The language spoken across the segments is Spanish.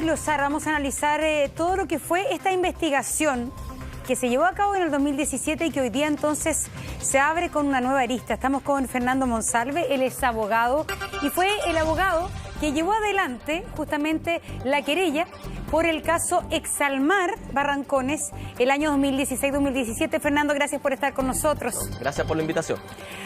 desglosar, vamos a analizar todo lo que fue esta investigación que se llevó a cabo en el 2017 y que hoy día entonces se abre con una nueva arista. Estamos con Fernando Monsalve, él es abogado y fue el abogado que llevó adelante justamente la querella por el caso Exalmar Barrancones el año 2016-2017. Fernando, gracias por estar con nosotros. Gracias por la invitación.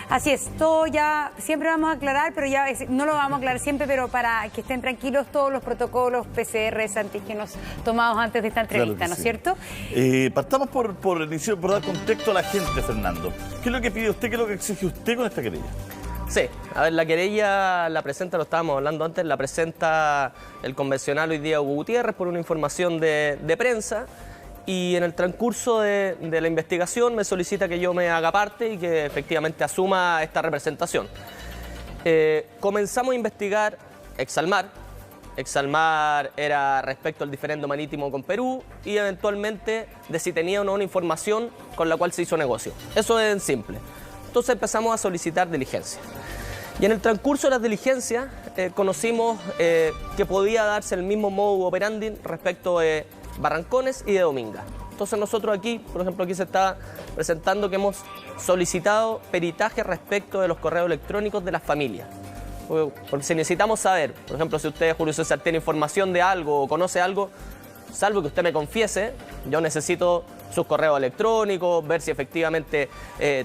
Así es, todo ya siempre vamos a aclarar, pero ya no lo vamos a aclarar siempre, pero para que estén tranquilos todos los protocolos, PCRs, antígenos tomados antes de esta entrevista, claro, ¿no es cierto? Partamos por el inicio, por dar contexto a la gente, Fernando. ¿Qué es lo que pide usted, qué es lo que exige usted con esta querella? Sí, a ver, la querella la presenta, lo estábamos hablando antes, la presenta el convencional hoy día Hugo Gutiérrez por una información de prensa, y en el transcurso de la investigación me solicita que yo me haga parte y que efectivamente asuma esta representación. Comenzamos a investigar Exalmar. Exalmar era respecto al diferendo marítimo con Perú y eventualmente de si tenía o no una información con la cual se hizo negocio. Eso es en simple. Entonces empezamos a solicitar diligencias. Y en el transcurso de las diligencias conocimos que podía darse el mismo modus operandi respecto de Barrancones y de Dominga. Entonces nosotros aquí, por ejemplo, aquí se está presentando que hemos solicitado peritaje respecto de los correos electrónicos de las familias. Porque si necesitamos saber, por ejemplo, si usted, Julio César, tiene información de algo o conoce algo, salvo que usted me confiese, yo necesito sus correos electrónicos, ver si efectivamente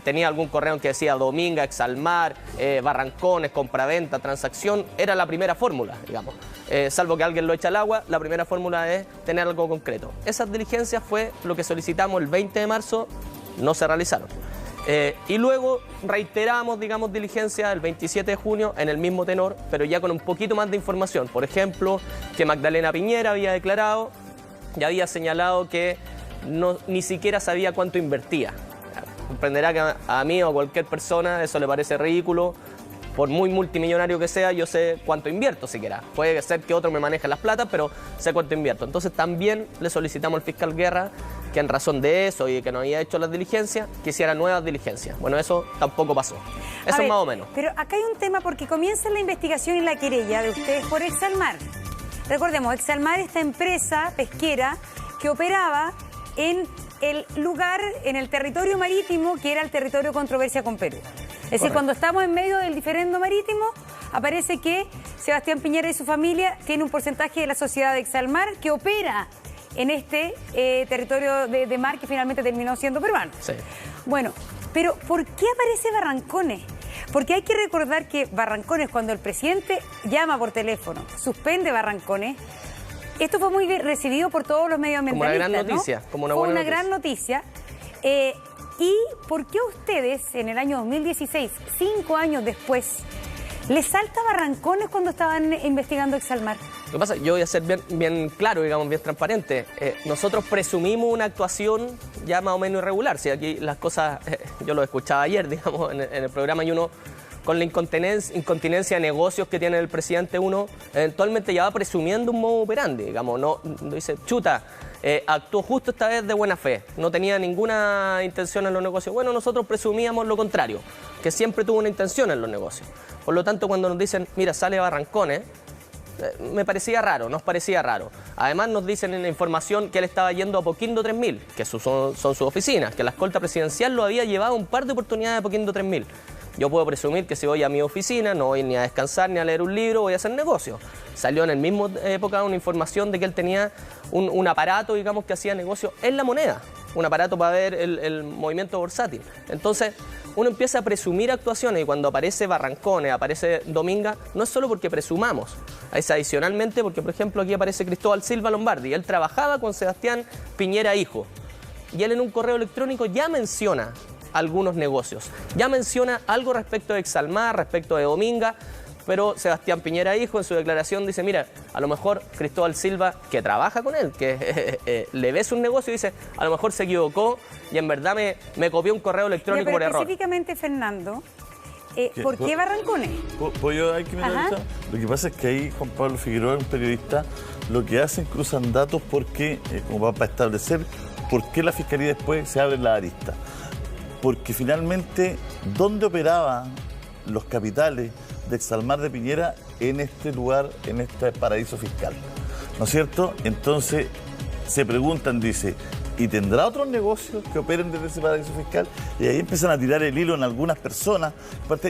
tenía algún correo en que decía Dominga, Exalmar, Barrancones, compraventa, transacción. Era la primera fórmula, digamos. Salvo que alguien lo eche al agua, la primera fórmula es tener algo concreto. Esas diligencias fue lo que solicitamos el 20 de marzo, no se realizaron. Y luego reiteramos, digamos, diligencia el 27 de junio en el mismo tenor, pero ya con un poquito más de información. Por ejemplo, que Magdalena Piñera había declarado y había señalado que ni siquiera sabía cuánto invertía. Comprenderá que a mí o a cualquier persona eso le parece ridículo. Por muy multimillonario que sea, yo sé cuánto invierto siquiera. Puede ser que otro me maneje las platas, pero sé cuánto invierto. Entonces también le solicitamos al fiscal Guerra que en razón de eso y de que no había hecho las diligencias, que hiciera nuevas diligencias. Bueno, eso tampoco pasó. Eso es más o menos. Pero acá hay un tema porque comienza la investigación y la querella de ustedes por Exalmar. Recordemos, Exalmar, esta empresa pesquera que operaba en el lugar, en el territorio marítimo que era el territorio de controversia con Perú. Es decir, cuando estamos en medio del diferendo marítimo, aparece que Sebastián Piñera y su familia tienen un porcentaje de la sociedad de Exalmar que opera en este territorio de mar que finalmente terminó siendo peruano. Sí. Bueno, pero ¿por qué aparece Barrancones? Porque hay que recordar que Barrancones, cuando el presidente llama por teléfono, suspende Barrancones, esto fue muy bien recibido por todos los medioambientalistas, como una gran noticia, ¿no? Como una fue buena una gran noticia. ¿Y por qué a ustedes, en el año 2016, 5 años después, les salta Barrancones cuando estaban investigando Exalmar? Lo que pasa, yo voy a ser bien claro, digamos, bien transparente. Nosotros presumimos una actuación ya más o menos irregular. Si aquí las cosas, yo lo escuchaba ayer, digamos, en el programa, y uno, con la incontinencia de negocios que tiene el presidente, uno eventualmente ya va presumiendo un modo operandi, digamos, no dice, chuta, actuó justo esta vez de buena fe, no tenía ninguna intención en los negocios. Bueno, nosotros presumíamos lo contrario, que siempre tuvo una intención en los negocios. Por lo tanto, cuando nos dicen, mira, sale Barrancones, me parecía raro, nos parecía raro. Además nos dicen en la información que él estaba yendo a Apoquindo 3000, que son sus oficinas, que la escolta presidencial lo había llevado un par de oportunidades a Apoquindo 3000. Yo puedo presumir que si voy a mi oficina no voy ni a descansar ni a leer un libro, voy a hacer negocio. Salió en el mismo época una información de que él tenía un aparato, digamos, que hacía negocio en la moneda. Un aparato para ver el movimiento bursátil. Entonces, uno empieza a presumir actuaciones y cuando aparece Barrancones, aparece Dominga, no es solo porque presumamos, es adicionalmente porque, por ejemplo, aquí aparece Cristóbal Silva Lombardi. Él trabajaba con Sebastián Piñera hijo. Y él en un correo electrónico ya menciona algunos negocios. Ya menciona algo respecto de Exalmar, respecto de Dominga, pero Sebastián Piñera hijo en su declaración dice, mira, a lo mejor Cristóbal Silva, que trabaja con él, que le ve su negocio, dice, a lo mejor se equivocó y en verdad me copió un correo electrónico por error. Específicamente, Fernando, ¿por qué Barrancones? Hay que mirar esto. Lo que pasa es que ahí Juan Pablo Figueroa, un periodista, lo que hacen, cruzan datos porque, como para establecer por qué la Fiscalía después se abre la arista. Porque finalmente, ¿dónde operaban los capitales de Exalmar de Piñera en este lugar, en este paraíso fiscal? ¿no es cierto? Entonces se preguntan, dice, ¿y tendrá otros negocios que operen desde ese paraíso fiscal? Y ahí empiezan a tirar el hilo en algunas personas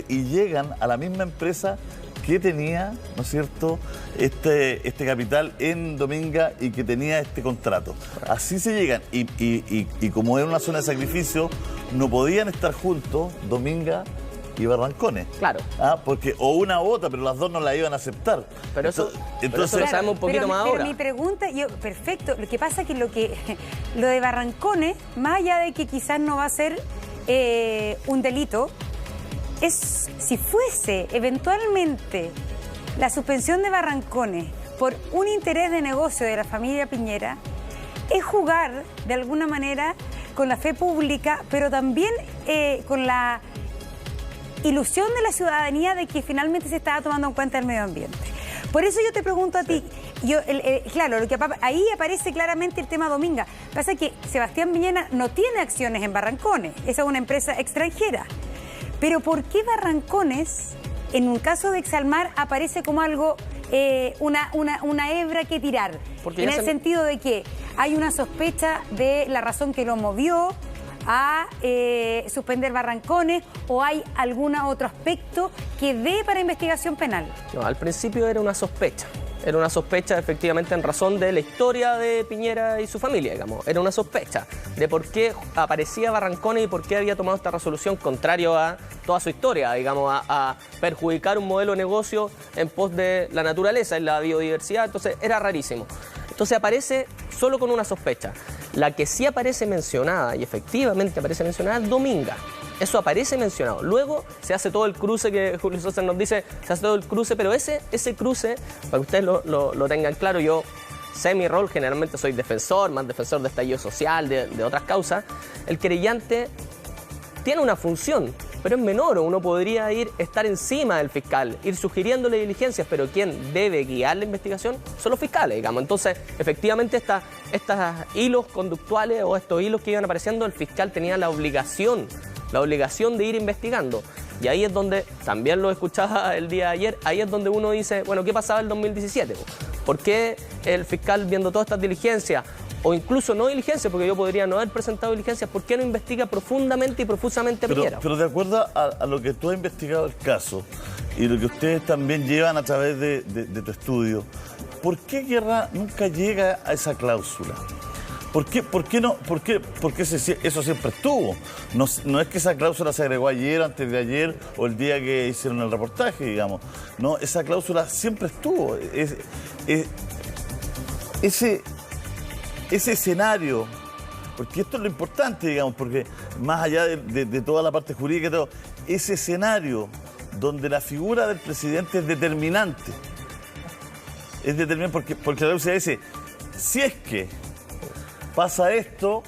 y llegan a la misma empresa que tenía, ¿no es cierto?, este capital en Dominga y que tenía este contrato. Así se llegan. Y como era una zona de sacrificio, no podían estar juntos Dominga y Barrancones. Claro. Porque o una u otra, pero las dos no la iban a aceptar. Pero eso lo sabemos un poquito más ahora. Pero mi pregunta, perfecto, lo que pasa es que lo de Barrancones, más allá de que quizás no va a ser un delito, es si fuese eventualmente la suspensión de Barrancones por un interés de negocio de la familia Piñera, es jugar de alguna manera con la fe pública, pero también con la ilusión de la ciudadanía de que finalmente se estaba tomando en cuenta el medio ambiente. Por eso yo te pregunto a ti, claro, ahí aparece claramente el tema Dominga. Pasa que Sebastián Piñera no tiene acciones en Barrancones, esa es una empresa extranjera. Pero ¿por qué Barrancones, en un caso de Exalmar, aparece como algo, una hebra que tirar? En el sentido de que hay una sospecha de la razón que lo movió a suspender Barrancones, o hay algún otro aspecto que dé para investigación penal. No, al principio era una sospecha. Era una sospecha efectivamente en razón de la historia de Piñera y su familia, digamos. Era una sospecha de por qué aparecía Barrancones y por qué había tomado esta resolución contrario a toda su historia, digamos, a perjudicar un modelo de negocio en pos de la naturaleza y la biodiversidad. Entonces era rarísimo. Entonces aparece solo con una sospecha. La que sí aparece mencionada, y efectivamente aparece mencionada, es Dominga. Eso aparece mencionado. Luego se hace todo el cruce que Julio César nos dice, se hace todo el cruce, pero ese cruce, para que ustedes lo tengan claro, yo sé mi rol, generalmente soy defensor, más defensor de estallido social, de otras causas. El querellante tiene una función, pero es menor. Uno podría estar encima del fiscal, ir sugiriéndole diligencias, pero quien debe guiar la investigación son los fiscales, digamos. Entonces, efectivamente, estos hilos conductuales o estos hilos que iban apareciendo, el fiscal tenía la obligación de ir investigando. Y ahí es donde, también lo escuchaba el día de ayer, ahí es donde uno dice, bueno, ¿qué pasaba en el 2017? ¿Por qué el fiscal, viendo todas estas diligencias, o incluso no diligencias, porque yo podría no haber presentado diligencias, ¿por qué no investiga profundamente y profusamente a Piñera? Pero de acuerdo a lo que tú has investigado el caso y lo que ustedes también llevan a través de tu estudio, ¿por qué Guerra nunca llega a esa cláusula? ¿Por qué no? Porque eso siempre estuvo. No es que esa cláusula se agregó ayer, antes de ayer o el día que hicieron el reportaje, digamos. No, esa cláusula siempre estuvo. Ese escenario, porque esto es lo importante, digamos, porque más allá de toda la parte jurídica y todo, ese escenario donde la figura del presidente es determinante. Es determinante porque la cláusula dice, si es que pasa esto,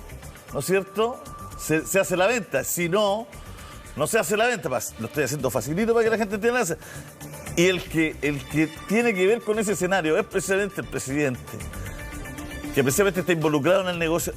¿no es cierto?, se hace la venta. Si no, no se hace la venta. Lo estoy haciendo facilito para que la gente entienda. Y el que tiene que ver con ese escenario es precisamente el presidente, que precisamente está involucrado en el negocio.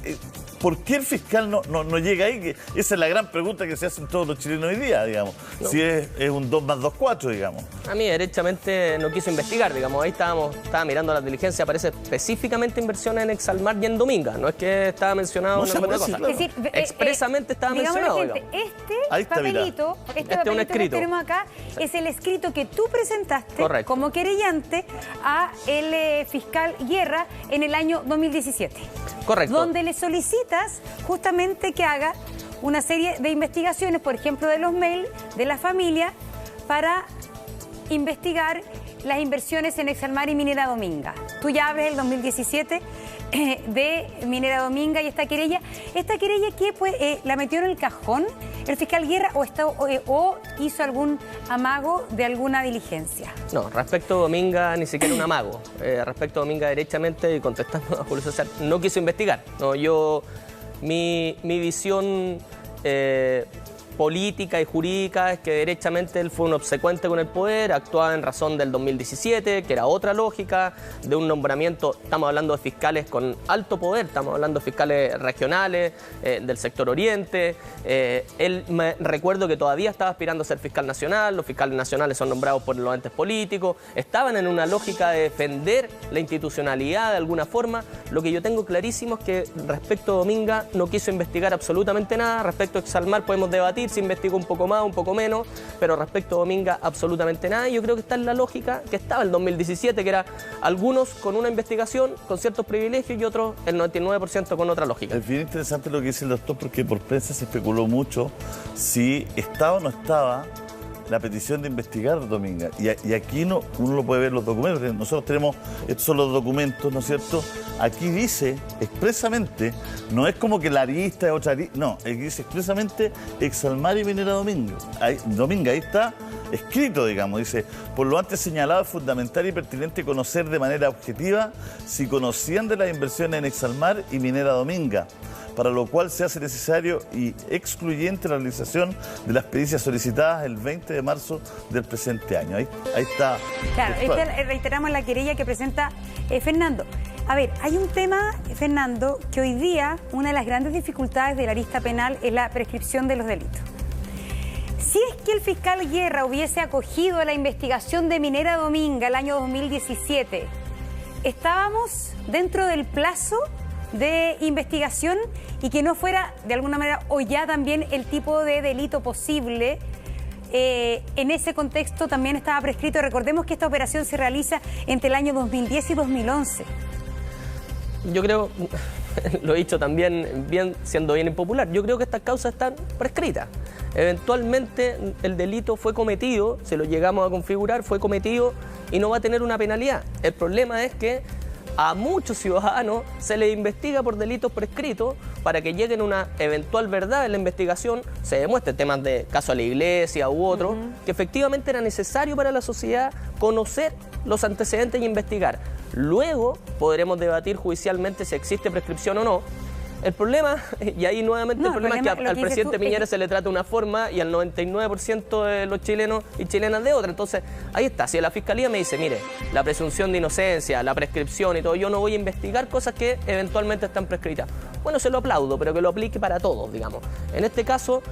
¿Por qué el fiscal no llega ahí? Esa es la gran pregunta que se hacen todos los chilenos hoy día, digamos. No. Si es un 2 más 2, 4, digamos. A mí, derechamente, no quiso investigar, digamos. Ahí estaba mirando la diligencia, aparece específicamente inversiones en Exalmar y en Dominga. No es que estaba mencionado en alguna cosa. Claro. Es decir, expresamente estaba mencionado. Gente, este papelito que tenemos acá, sí, es el escrito que tú presentaste, correcto, como querellante a el fiscal Guerra en el año 2017. Correcto. Donde le solicitas justamente que haga una serie de investigaciones, por ejemplo, de los mails de la familia, para investigar las inversiones en Exalmar y Minera Dominga. Tú ya abres el 2017 de Minera Dominga y esta querella que pues la metió en el cajón el fiscal Guerra o hizo algún amago de alguna diligencia. No, respecto a Dominga, ni siquiera un amago. Respecto a Dominga, derechamente, y contestando a Julio César, no quiso investigar. No, mi visión política y jurídica es que derechamente él fue un obsecuente con el poder, actuaba en razón del 2017, que era otra lógica, de un nombramiento, estamos hablando de fiscales con alto poder, estamos hablando de fiscales regionales, del sector oriente. Recuerdo que todavía estaba aspirando a ser fiscal nacional, los fiscales nacionales son nombrados por los entes políticos, estaban en una lógica de defender la institucionalidad de alguna forma. Lo que yo tengo clarísimo es que respecto a Dominga no quiso investigar absolutamente nada, respecto a Exalmar podemos debatir si investigó un poco más, un poco menos, pero respecto a Dominga absolutamente nada. Y yo creo que está en la lógica que estaba el 2017, que era algunos con una investigación, con ciertos privilegios y otros, el 99% con otra lógica. Es bien interesante lo que dice el doctor, porque por prensa se especuló mucho si estaba o no estaba la petición de investigar a Dominga. Y aquí uno lo puede ver los documentos. Nosotros tenemos, estos son los documentos, ¿no es cierto? Aquí dice expresamente, no es como que la arista es otra arista, no, aquí dice expresamente Exalmar y Minera Dominga. Ahí está escrito, digamos, dice, por lo antes señalado es fundamental y pertinente conocer de manera objetiva si conocían de las inversiones en Exalmar y Minera Dominga, para lo cual se hace necesario y excluyente la realización de las pericias solicitadas el 20 de marzo del presente año. Ahí está. Claro, reiteramos la querella que presenta Fernando. A ver, hay un tema, Fernando, que hoy día una de las grandes dificultades de la arista penal es la prescripción de los delitos. Si es que el fiscal Guerra hubiese acogido la investigación de Minera Dominga el año 2017, ¿estábamos dentro del plazo de investigación y que no fuera de alguna manera o ya también el tipo de delito posible? En ese contexto también estaba prescrito. Recordemos que esta operación se realiza entre el año 2010 y 2011. Yo creo, lo he dicho también, siendo bien impopular, yo creo que estas causas están prescritas. Eventualmente el delito fue cometido, si lo llegamos a configurar, fue cometido y no va a tener una penalidad. El problema es que a muchos ciudadanos se les investiga por delitos prescritos para que lleguen a una eventual verdad en la investigación, se demuestre temas de caso a la iglesia u otro, que efectivamente era necesario para la sociedad conocer los antecedentes y investigar. Luego podremos debatir judicialmente si existe prescripción o no. El problema, y ahí nuevamente el problema es que al presidente Piñera se le trata de una forma y al 99% de los chilenos y chilenas de otra. Entonces, ahí está. Si la Fiscalía me dice, mire, la presunción de inocencia, la prescripción y todo, yo no voy a investigar cosas que eventualmente están prescritas. Bueno, se lo aplaudo, pero que lo aplique para todos, digamos. En este caso,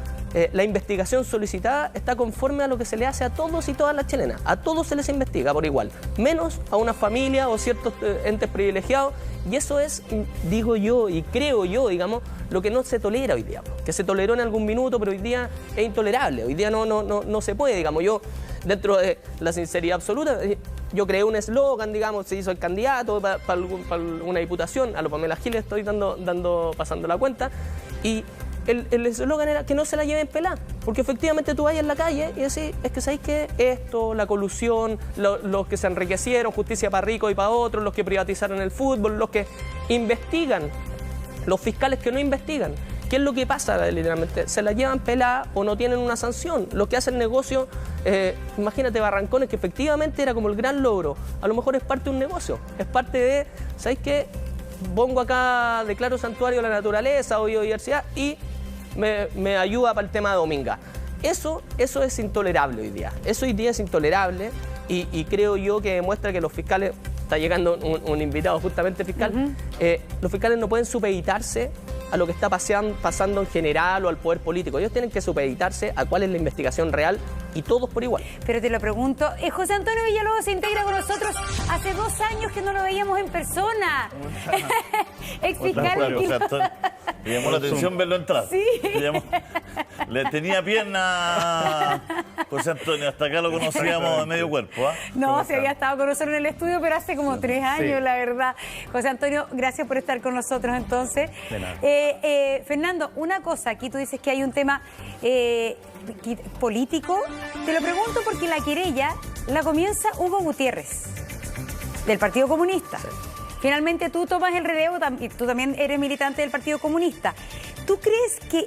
la investigación solicitada está conforme a lo que se le hace a todos y todas las chilenas. A todos se les investiga por igual, menos a una familia o ciertos entes privilegiados. Y eso es, digo yo y creo yo, digamos, lo que no se tolera hoy día. Que se toleró en algún minuto, pero hoy día es intolerable. Hoy día no se puede, digamos. Yo, dentro de la sinceridad absoluta, yo creé un eslogan, digamos, se hizo el candidato para una diputación, a lo Pamela Giles estoy pasando la cuenta, y el eslogan era que no se la lleven pelada, porque efectivamente tú vayas en la calle y decís, es que sabéis que esto, la colusión, los que se enriquecieron, justicia para ricos y para otros, los que privatizaron el fútbol, los que investigan, los fiscales que no investigan. ¿Qué es lo que pasa literalmente? Se la llevan pelada o no tienen una sanción. Los que hacen negocio, imagínate Barrancones, que efectivamente era como el gran logro. A lo mejor es parte de un negocio, es parte de, ¿sabéis qué? Pongo acá, declaro santuario de la naturaleza o biodiversidad y me ayuda para el tema de Dominga. Eso es intolerable hoy día. Eso hoy día es intolerable y creo yo que demuestra que los fiscales, está llegando un invitado justamente fiscal, los fiscales no pueden supeditarse a lo que está pasando en general o al poder político. Ellos tienen que supeditarse a cuál es la investigación real y todos por igual. Pero te lo pregunto, José Antonio Villalobos se integra con nosotros hace 2 años que no lo veíamos en persona. Exfiscal. Me llamó la atención verlo entrar. Sí. Le tenía pierna José Antonio, hasta acá lo conocíamos de medio cuerpo. No, se había estado con nosotros en el estudio, pero hace como 3 años, la verdad. José Antonio, gracias por estar con nosotros entonces. De nada. Fernando, una cosa, aquí tú dices que hay un tema político. Te lo pregunto porque la querella la comienza Hugo Gutiérrez, del Partido Comunista. Sí. Finalmente tú tomas el relevo y tú también eres militante del Partido Comunista. ¿Tú crees que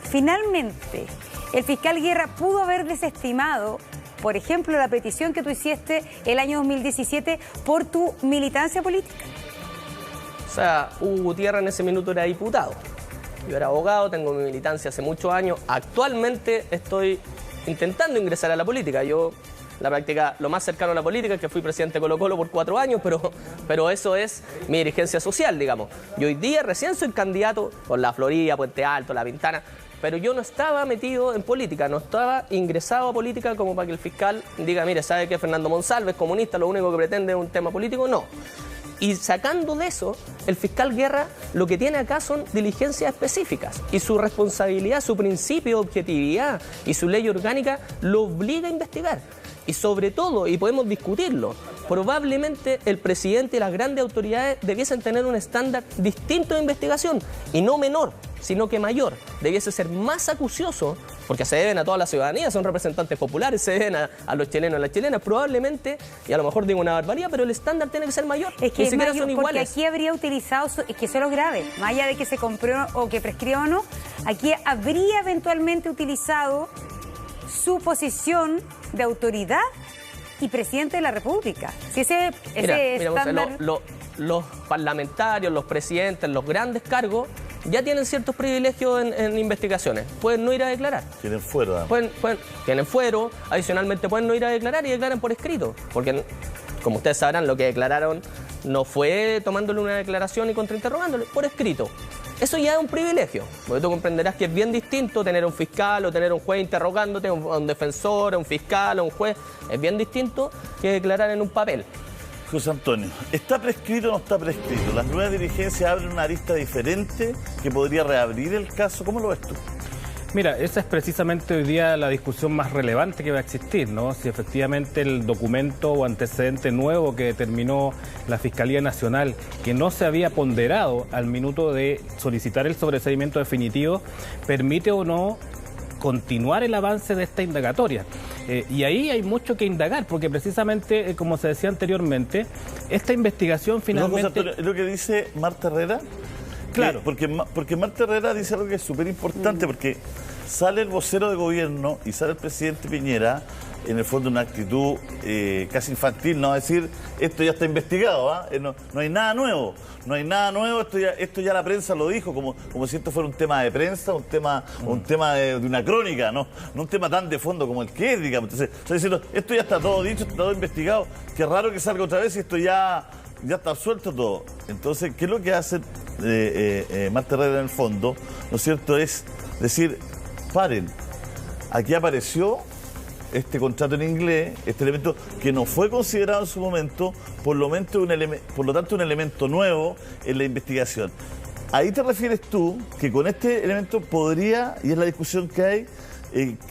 finalmente el fiscal Guerra pudo haber desestimado, por ejemplo, la petición que tú hiciste el año 2017 por tu militancia política? O sea, Hugo Gutiérrez en ese minuto era diputado. Yo era abogado, tengo mi militancia hace muchos años. Actualmente estoy intentando ingresar a la política. Yo, la práctica, lo más cercano a la política es que fui presidente de Colo-Colo por 4 años, pero eso es mi dirigencia social, digamos. Yo hoy día recién soy candidato por la Florida, Puente Alto, La Pintana, pero yo no estaba metido en política, no estaba ingresado a política como para que el fiscal diga, mire, ¿sabe que Fernando Monsalve es comunista, lo único que pretende es un tema político? No. Y sacando de eso, el fiscal Guerra lo que tiene acá son diligencias específicas y su responsabilidad, su principio de objetividad y su ley orgánica lo obliga a investigar. Y sobre todo, y podemos discutirlo, probablemente el presidente y las grandes autoridades debiesen tener un estándar distinto de investigación y no menor, sino que mayor. Debiese ser más acucioso, porque se deben a toda la ciudadanía, son representantes populares, se deben a los chilenos, a las chilenas, probablemente, y a lo mejor digo una barbaridad, pero el estándar tiene que ser mayor. Es que ni siquiera son iguales. Porque aquí habría utilizado, es que eso es lo grave, más allá de que se compró o que prescriba o no, aquí habría eventualmente utilizado su posición de autoridad y presidente de la República. Si ese estándar... Los parlamentarios, los presidentes, los grandes cargos ya tienen ciertos privilegios en investigaciones. Pueden no ir a declarar. Tienen fuero. Tienen fuero, adicionalmente pueden no ir a declarar y declaran por escrito. Porque, como ustedes sabrán, lo que declararon no fue tomándole una declaración y contrainterrogándole, por escrito. Eso ya es un privilegio, porque tú comprenderás que es bien distinto tener un fiscal o tener un juez interrogándote, un defensor, un fiscal o un juez. Es bien distinto que declarar en un papel. José Antonio, ¿está prescrito o no está prescrito? ¿Las nuevas dirigencias abren una arista diferente que podría reabrir el caso? ¿Cómo lo ves tú? Mira, esa es precisamente hoy día la discusión más relevante que va a existir, ¿no? Si efectivamente el documento o antecedente nuevo que determinó la Fiscalía Nacional, que no se había ponderado al minuto de solicitar el sobreseimiento definitivo, permite o no continuar el avance de esta indagatoria. Y ahí hay mucho que indagar, porque precisamente, como se decía anteriormente, esta investigación finalmente... No, José Antonio, ¿es lo que dice Marta Herrera? Claro. Porque Marta Herrera dice algo que es súper importante, porque sale el vocero de gobierno y sale el presidente Piñera, en el fondo una actitud casi infantil, no decir, esto ya está investigado, no hay nada nuevo, esto ya la prensa lo dijo, como si esto fuera un tema de prensa, un tema de una crónica, no un tema tan de fondo como el que es, digamos. Entonces, estoy diciendo, esto ya está todo dicho, está todo investigado, qué raro que salga otra vez y esto ya está suelto todo. Entonces, ¿qué es lo que hace Marta Herrera en el fondo? ¿No es cierto? Es decir, paren, aquí apareció este contrato en inglés, este elemento que no fue considerado en su momento, por lo tanto un elemento nuevo en la investigación. Ahí te refieres tú que con este elemento podría, y es la discusión que hay,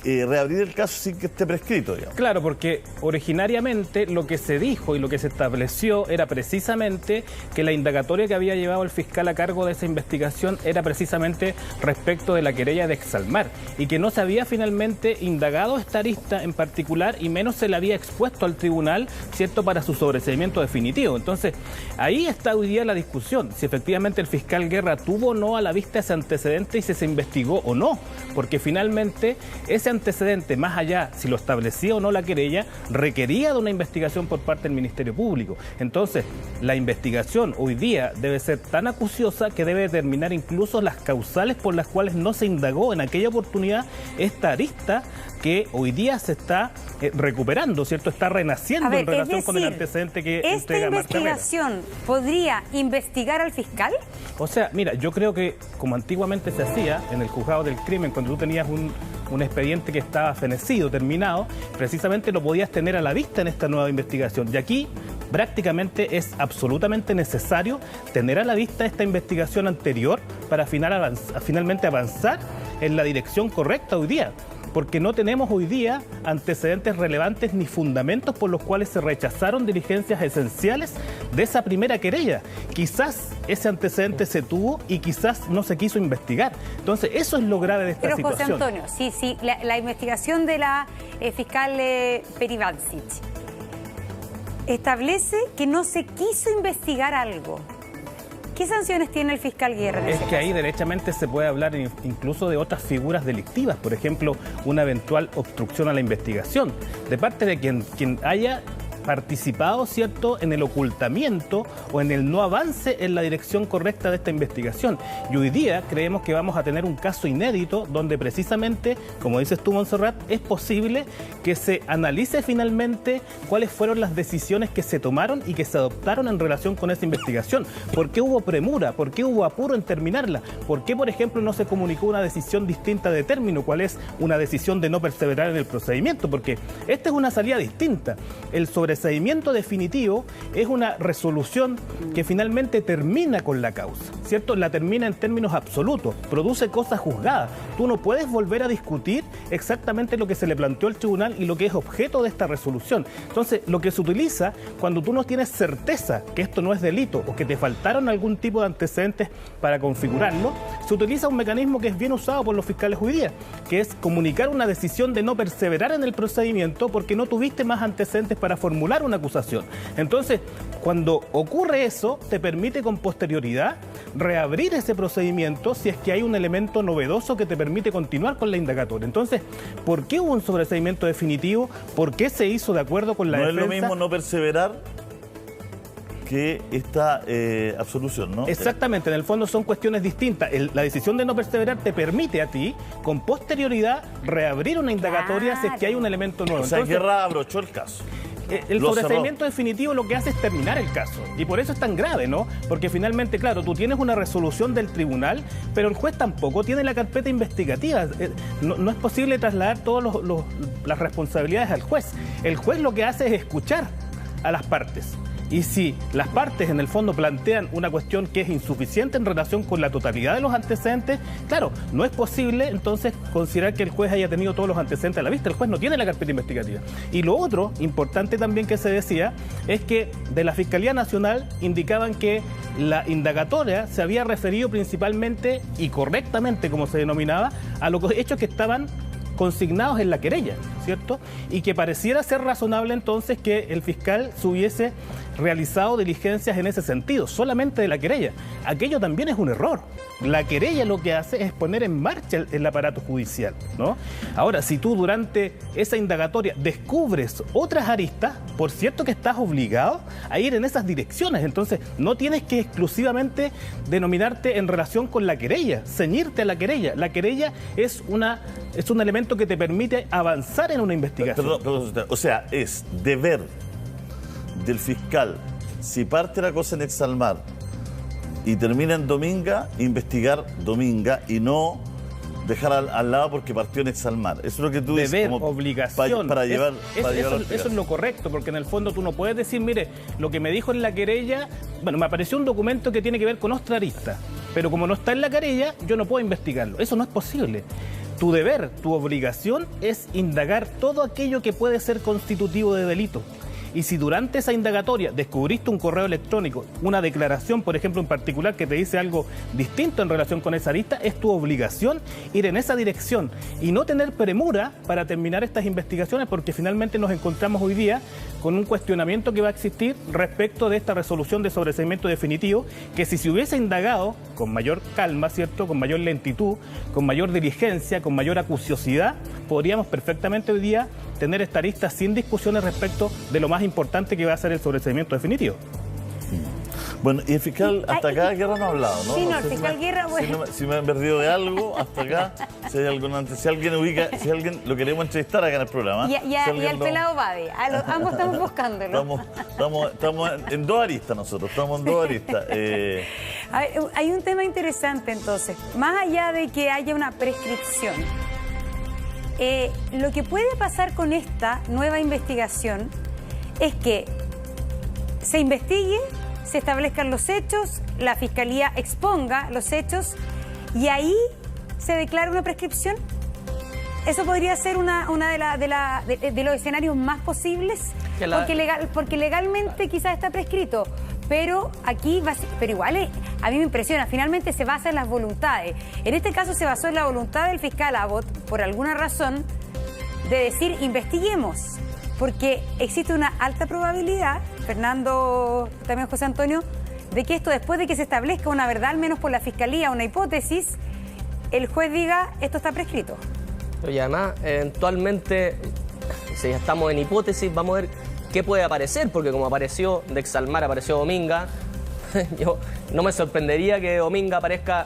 reabrir el caso sin que esté prescrito, digamos. Claro, porque originariamente lo que se dijo y lo que se estableció era precisamente que la indagatoria que había llevado el fiscal a cargo de esa investigación era precisamente respecto de la querella de Exalmar y que no se había finalmente indagado esta arista en particular y menos se le había expuesto al tribunal, ¿cierto?, para su sobreseimiento definitivo. Entonces, ahí está hoy día la discusión, si efectivamente el fiscal Guerra tuvo o no a la vista ese antecedente y si se investigó o no, porque finalmente ese antecedente, más allá si lo establecía o no la querella, requería de una investigación por parte del Ministerio Público. Entonces, la investigación hoy día debe ser tan acuciosa que debe determinar incluso las causales por las cuales no se indagó en aquella oportunidad esta arista que hoy día se está recuperando, ¿cierto? Está renaciendo en relación con el antecedente que entrega Marta Herrera. ¿Esta investigación podría investigar al fiscal? O sea, mira, yo creo que como antiguamente se hacía en el juzgado del crimen, cuando tú tenías un expediente que estaba fenecido, terminado, precisamente lo podías tener a la vista en esta nueva investigación. Y aquí prácticamente es absolutamente necesario tener a la vista esta investigación anterior para finalmente avanzar en la dirección correcta hoy día. Porque no tenemos hoy día antecedentes relevantes ni fundamentos por los cuales se rechazaron diligencias esenciales de esa primera querella. Quizás ese antecedente se tuvo y quizás no se quiso investigar. Entonces, eso es lo grave de esta situación. Pero, José Antonio, sí, la investigación de la fiscal Perivancic establece que no se quiso investigar algo. ¿Qué sanciones tiene el fiscal Guerra? Es que ahí derechamente se puede hablar incluso de otras figuras delictivas, por ejemplo, una eventual obstrucción a la investigación, de parte de quien haya participado, ¿cierto?, en el ocultamiento o en el no avance en la dirección correcta de esta investigación. Y hoy día creemos que vamos a tener un caso inédito donde precisamente, como dices tú, Montserrat, es posible que se analice finalmente cuáles fueron las decisiones que se tomaron y que se adoptaron en relación con esta investigación. ¿Por qué hubo premura? ¿Por qué hubo apuro en terminarla? ¿Por qué, por ejemplo, no se comunicó una decisión distinta de término? ¿Cuál es una decisión de no perseverar en el procedimiento? Porque esta es una salida distinta. El sobreseimiento definitivo es una resolución que finalmente termina con la causa, ¿cierto? La termina en términos absolutos, produce cosas juzgadas. Tú no puedes volver a discutir exactamente lo que se le planteó al tribunal y lo que es objeto de esta resolución. Entonces, lo que se utiliza cuando tú no tienes certeza que esto no es delito o que te faltaron algún tipo de antecedentes para configurarlo, se utiliza un mecanismo que es bien usado por los fiscales hoy día, que es comunicar una decisión de no perseverar en el procedimiento porque no tuviste más antecedentes para formular una acusación. Entonces, cuando ocurre eso, te permite con posterioridad reabrir ese procedimiento si es que hay un elemento novedoso que te permite continuar con la indagatoria. Entonces, ¿por qué hubo un sobreseimiento definitivo? ¿Por qué se hizo de acuerdo con la defensa? No es lo mismo no perseverar que esta absolución, ¿no? Exactamente, en el fondo son cuestiones distintas. La decisión de no perseverar te permite a ti, con posterioridad, reabrir una indagatoria si es que hay un elemento nuevo. O sea, Guerra abrochó el caso. El sobreseimiento definitivo lo que hace es terminar el caso. Y por eso es tan grave, ¿no? Porque finalmente, claro, tú tienes una resolución del tribunal, pero el juez tampoco tiene la carpeta investigativa. No es posible trasladar todas las responsabilidades al juez. El juez lo que hace es escuchar a las partes. Y si las partes en el fondo plantean una cuestión que es insuficiente en relación con la totalidad de los antecedentes, claro, no es posible entonces considerar que el juez haya tenido todos los antecedentes a la vista. El juez no tiene la carpeta investigativa. Y lo otro, importante también que se decía, es que de la Fiscalía Nacional indicaban que la indagatoria se había referido principalmente y correctamente, como se denominaba, a los hechos que estaban consignados en la querella, ¿cierto? Y que pareciera ser razonable entonces que el fiscal se hubiese realizado diligencias en ese sentido, solamente de la querella. Aquello también es un error. La querella lo que hace es poner en marcha el aparato judicial, ¿no? Ahora, si tú durante esa indagatoria descubres otras aristas, por cierto que estás obligado a ir en esas direcciones. Entonces, no tienes que exclusivamente denominarte en relación con la querella, ceñirte a la querella. La querella es un elemento que te permite avanzar en una investigación. Perdón, o sea, es deber del fiscal, si parte la cosa en Exalmar y termina en Dominga, investigar Dominga y no dejar al lado porque partió en Exalmar. Eso es lo que tú dices. Deber, obligación. Para llevar eso es lo correcto, porque en el fondo tú no puedes decir, mire, lo que me dijo en la querella, bueno, me apareció un documento que tiene que ver con otra arista, pero como no está en la querella, yo no puedo investigarlo. Eso no es posible. Tu deber, tu obligación es indagar todo aquello que puede ser constitutivo de delito. Y si durante esa indagatoria descubriste un correo electrónico, una declaración, por ejemplo, en particular, que te dice algo distinto en relación con esa arista, es tu obligación ir en esa dirección y no tener premura para terminar estas investigaciones, porque finalmente nos encontramos hoy día con un cuestionamiento que va a existir respecto de esta resolución de sobreseimiento definitivo, que si se hubiese indagado con mayor calma, ¿cierto?, con mayor lentitud, con mayor diligencia, con mayor acuciosidad, podríamos perfectamente hoy día tener esta arista sin discusiones respecto de lo más importante que va a ser el sobreseimiento definitivo. Bueno, y el fiscal hasta acá Guerra no ha hablado, ¿no? Sí, no, el fiscal Guerra, bueno. Si me han perdido de algo, hasta acá, si hay algo antes, si alguien lo queremos entrevistar acá en el programa. Y al pelado Bade, ambos estamos buscándolo. Estamos en dos aristas nosotros, estamos en dos aristas. Hay un tema interesante entonces, más allá de que haya una prescripción, lo que puede pasar con esta nueva investigación es que se investigue, se establezcan los hechos, la Fiscalía exponga los hechos y ahí se declara una prescripción. Eso podría ser una de los escenarios más posibles, porque legalmente quizás está prescrito, pero aquí pero igual a mí me impresiona, finalmente se basa en las voluntades. En este caso se basó en la voluntad del fiscal Abbott, por alguna razón, de decir investiguemos, porque existe una alta probabilidad, Fernando, también José Antonio, de que esto, después de que se establezca una verdad, al menos por la Fiscalía, una hipótesis, el juez diga, esto está prescrito. Y además, eventualmente, si ya estamos en hipótesis, vamos a ver qué puede aparecer, porque como apareció de Exalmar, apareció Dominga, yo no me sorprendería que Dominga aparezca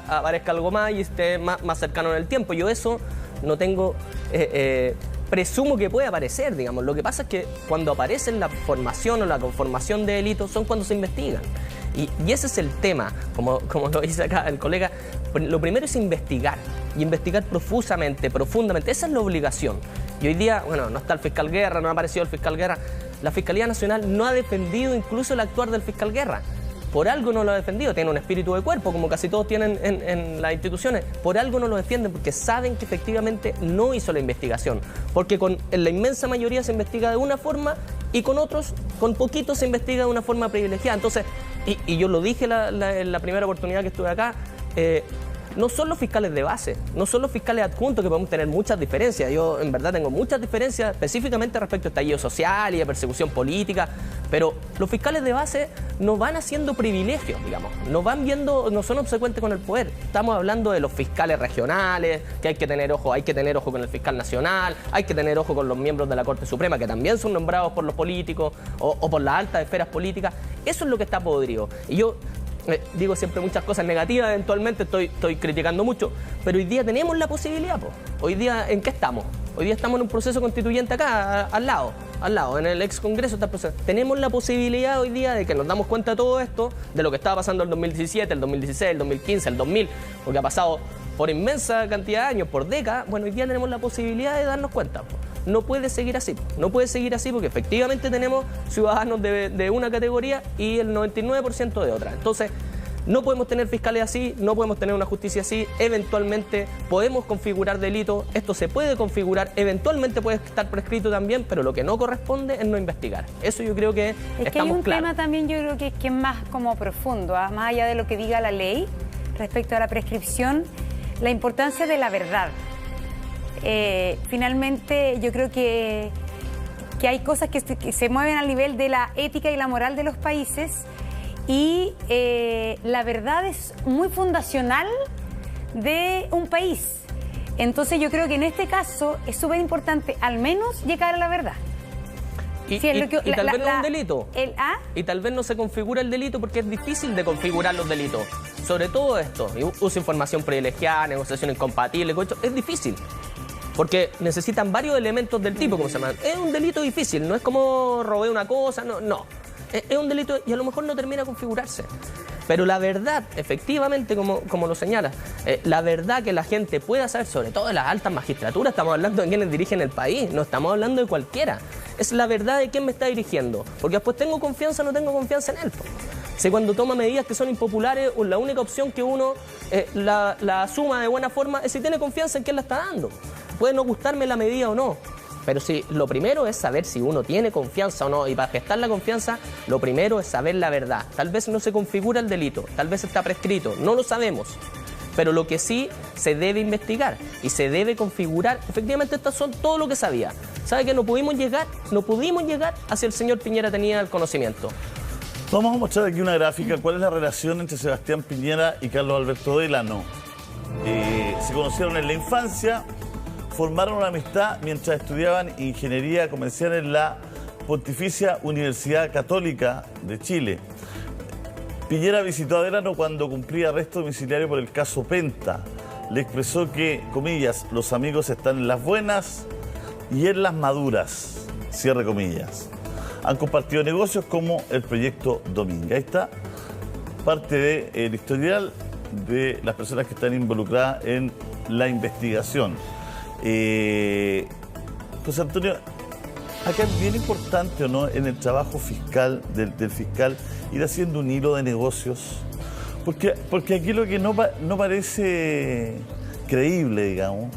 algo más y esté más cercano en el tiempo. Yo eso no tengo... presumo que puede aparecer, digamos. Lo que pasa es que cuando aparece la formación o la conformación de delitos son cuando se investigan. Y ese es el tema, como lo dice acá el colega. Lo primero es investigar, y investigar profusamente, profundamente. Esa es la obligación. Y hoy día, bueno, no está el fiscal Guerra, no ha aparecido el fiscal Guerra. La Fiscalía Nacional no ha defendido incluso el actuar del fiscal Guerra. Por algo no lo ha defendido, tiene un espíritu de cuerpo, como casi todos tienen en las instituciones. Por algo no lo defienden, porque saben que efectivamente no hizo la investigación. Porque en la inmensa mayoría se investiga de una forma y con otros, con poquitos se investiga de una forma privilegiada. Entonces, y yo lo dije en la primera oportunidad que estuve acá, no son los fiscales de base, no son los fiscales adjuntos, que podemos tener muchas diferencias. Yo en verdad tengo muchas diferencias específicamente respecto a estallido social y de persecución política, pero los fiscales de base no van haciendo privilegios, digamos, no son obsecuentes con el poder. Estamos hablando de los fiscales regionales, que hay que tener ojo con el fiscal nacional, hay que tener ojo con los miembros de la Corte Suprema, que también son nombrados por los políticos o por las altas esferas políticas. Eso es lo que está podrido. Y yo digo siempre muchas cosas negativas, eventualmente estoy criticando mucho, pero hoy día tenemos la posibilidad, po. Hoy día, ¿en qué estamos? Hoy día estamos en un proceso constituyente acá, al lado, en el ex Congreso está el proceso. Tenemos la posibilidad hoy día de que nos damos cuenta de todo esto, de lo que estaba pasando en el 2017, el 2016, el 2015, el 2000, porque ha pasado por inmensa cantidad de años, por décadas. Bueno, hoy día tenemos la posibilidad de darnos cuenta, po. No puede seguir así, porque efectivamente tenemos ciudadanos de una categoría y el 99% de otra. Entonces, no podemos tener fiscales así, no podemos tener una justicia así. Eventualmente podemos configurar delitos, esto se puede configurar, eventualmente puede estar prescrito también, pero lo que no corresponde es no investigar. Eso yo creo que estamos claros. Es que hay un tema también, yo creo que es más como profundo, ¿eh? Más allá de lo que diga la ley respecto a la prescripción, la importancia de la verdad. Finalmente yo creo que hay cosas que se mueven al nivel de la ética y la moral de los países, y la verdad es muy fundacional de un país. Entonces yo creo que en este caso es súper importante al menos llegar a la verdad. Y tal vez no es un delito. Y tal vez no se configura el delito porque es difícil de configurar los delitos. Sobre todo esto, uso de información privilegiada, negociación incompatible, es difícil. Porque necesitan varios elementos del tipo, como se llama. Es un delito difícil, no es como robé una cosa, no. Es un delito y a lo mejor no termina de configurarse. Pero la verdad, efectivamente, como lo señala, la verdad que la gente pueda saber, sobre todo de las altas magistraturas, estamos hablando de quienes dirigen el país, no estamos hablando de cualquiera. Es la verdad de quién me está dirigiendo. Porque después tengo confianza o no tengo confianza en él. Si cuando toma medidas que son impopulares, la única opción que uno la asuma de buena forma es si tiene confianza en quién la está dando. Puede no gustarme la medida o no, pero si lo primero es saber si uno tiene confianza o no, y para gestar la confianza, lo primero es saber la verdad. Tal vez no se configura el delito, tal vez está prescrito, no lo sabemos, pero lo que sí se debe investigar y se debe configurar, efectivamente estas son todo lo que sabía. ¿Sabe que no pudimos llegar hacia el señor Piñera tenía el conocimiento? Vamos a mostrar aquí una gráfica, cuál es la relación entre Sebastián Piñera y Carlos Alberto Delano. Se conocieron en la infancia, formaron una amistad mientras estudiaban ingeniería comercial en la Pontificia Universidad Católica de Chile. Piñera visitó a Delano cuando cumplía arresto domiciliario por el caso Penta. Le expresó que, comillas, los amigos están en las buenas y en las maduras, cierre comillas. Han compartido negocios como el proyecto Dominga. Ahí está parte del historial de las personas que están involucradas en la investigación. José Antonio, acá es bien importante, ¿o no?, en el trabajo fiscal, del fiscal, ir haciendo un hilo de negocios, porque aquí lo que no parece creíble, digamos,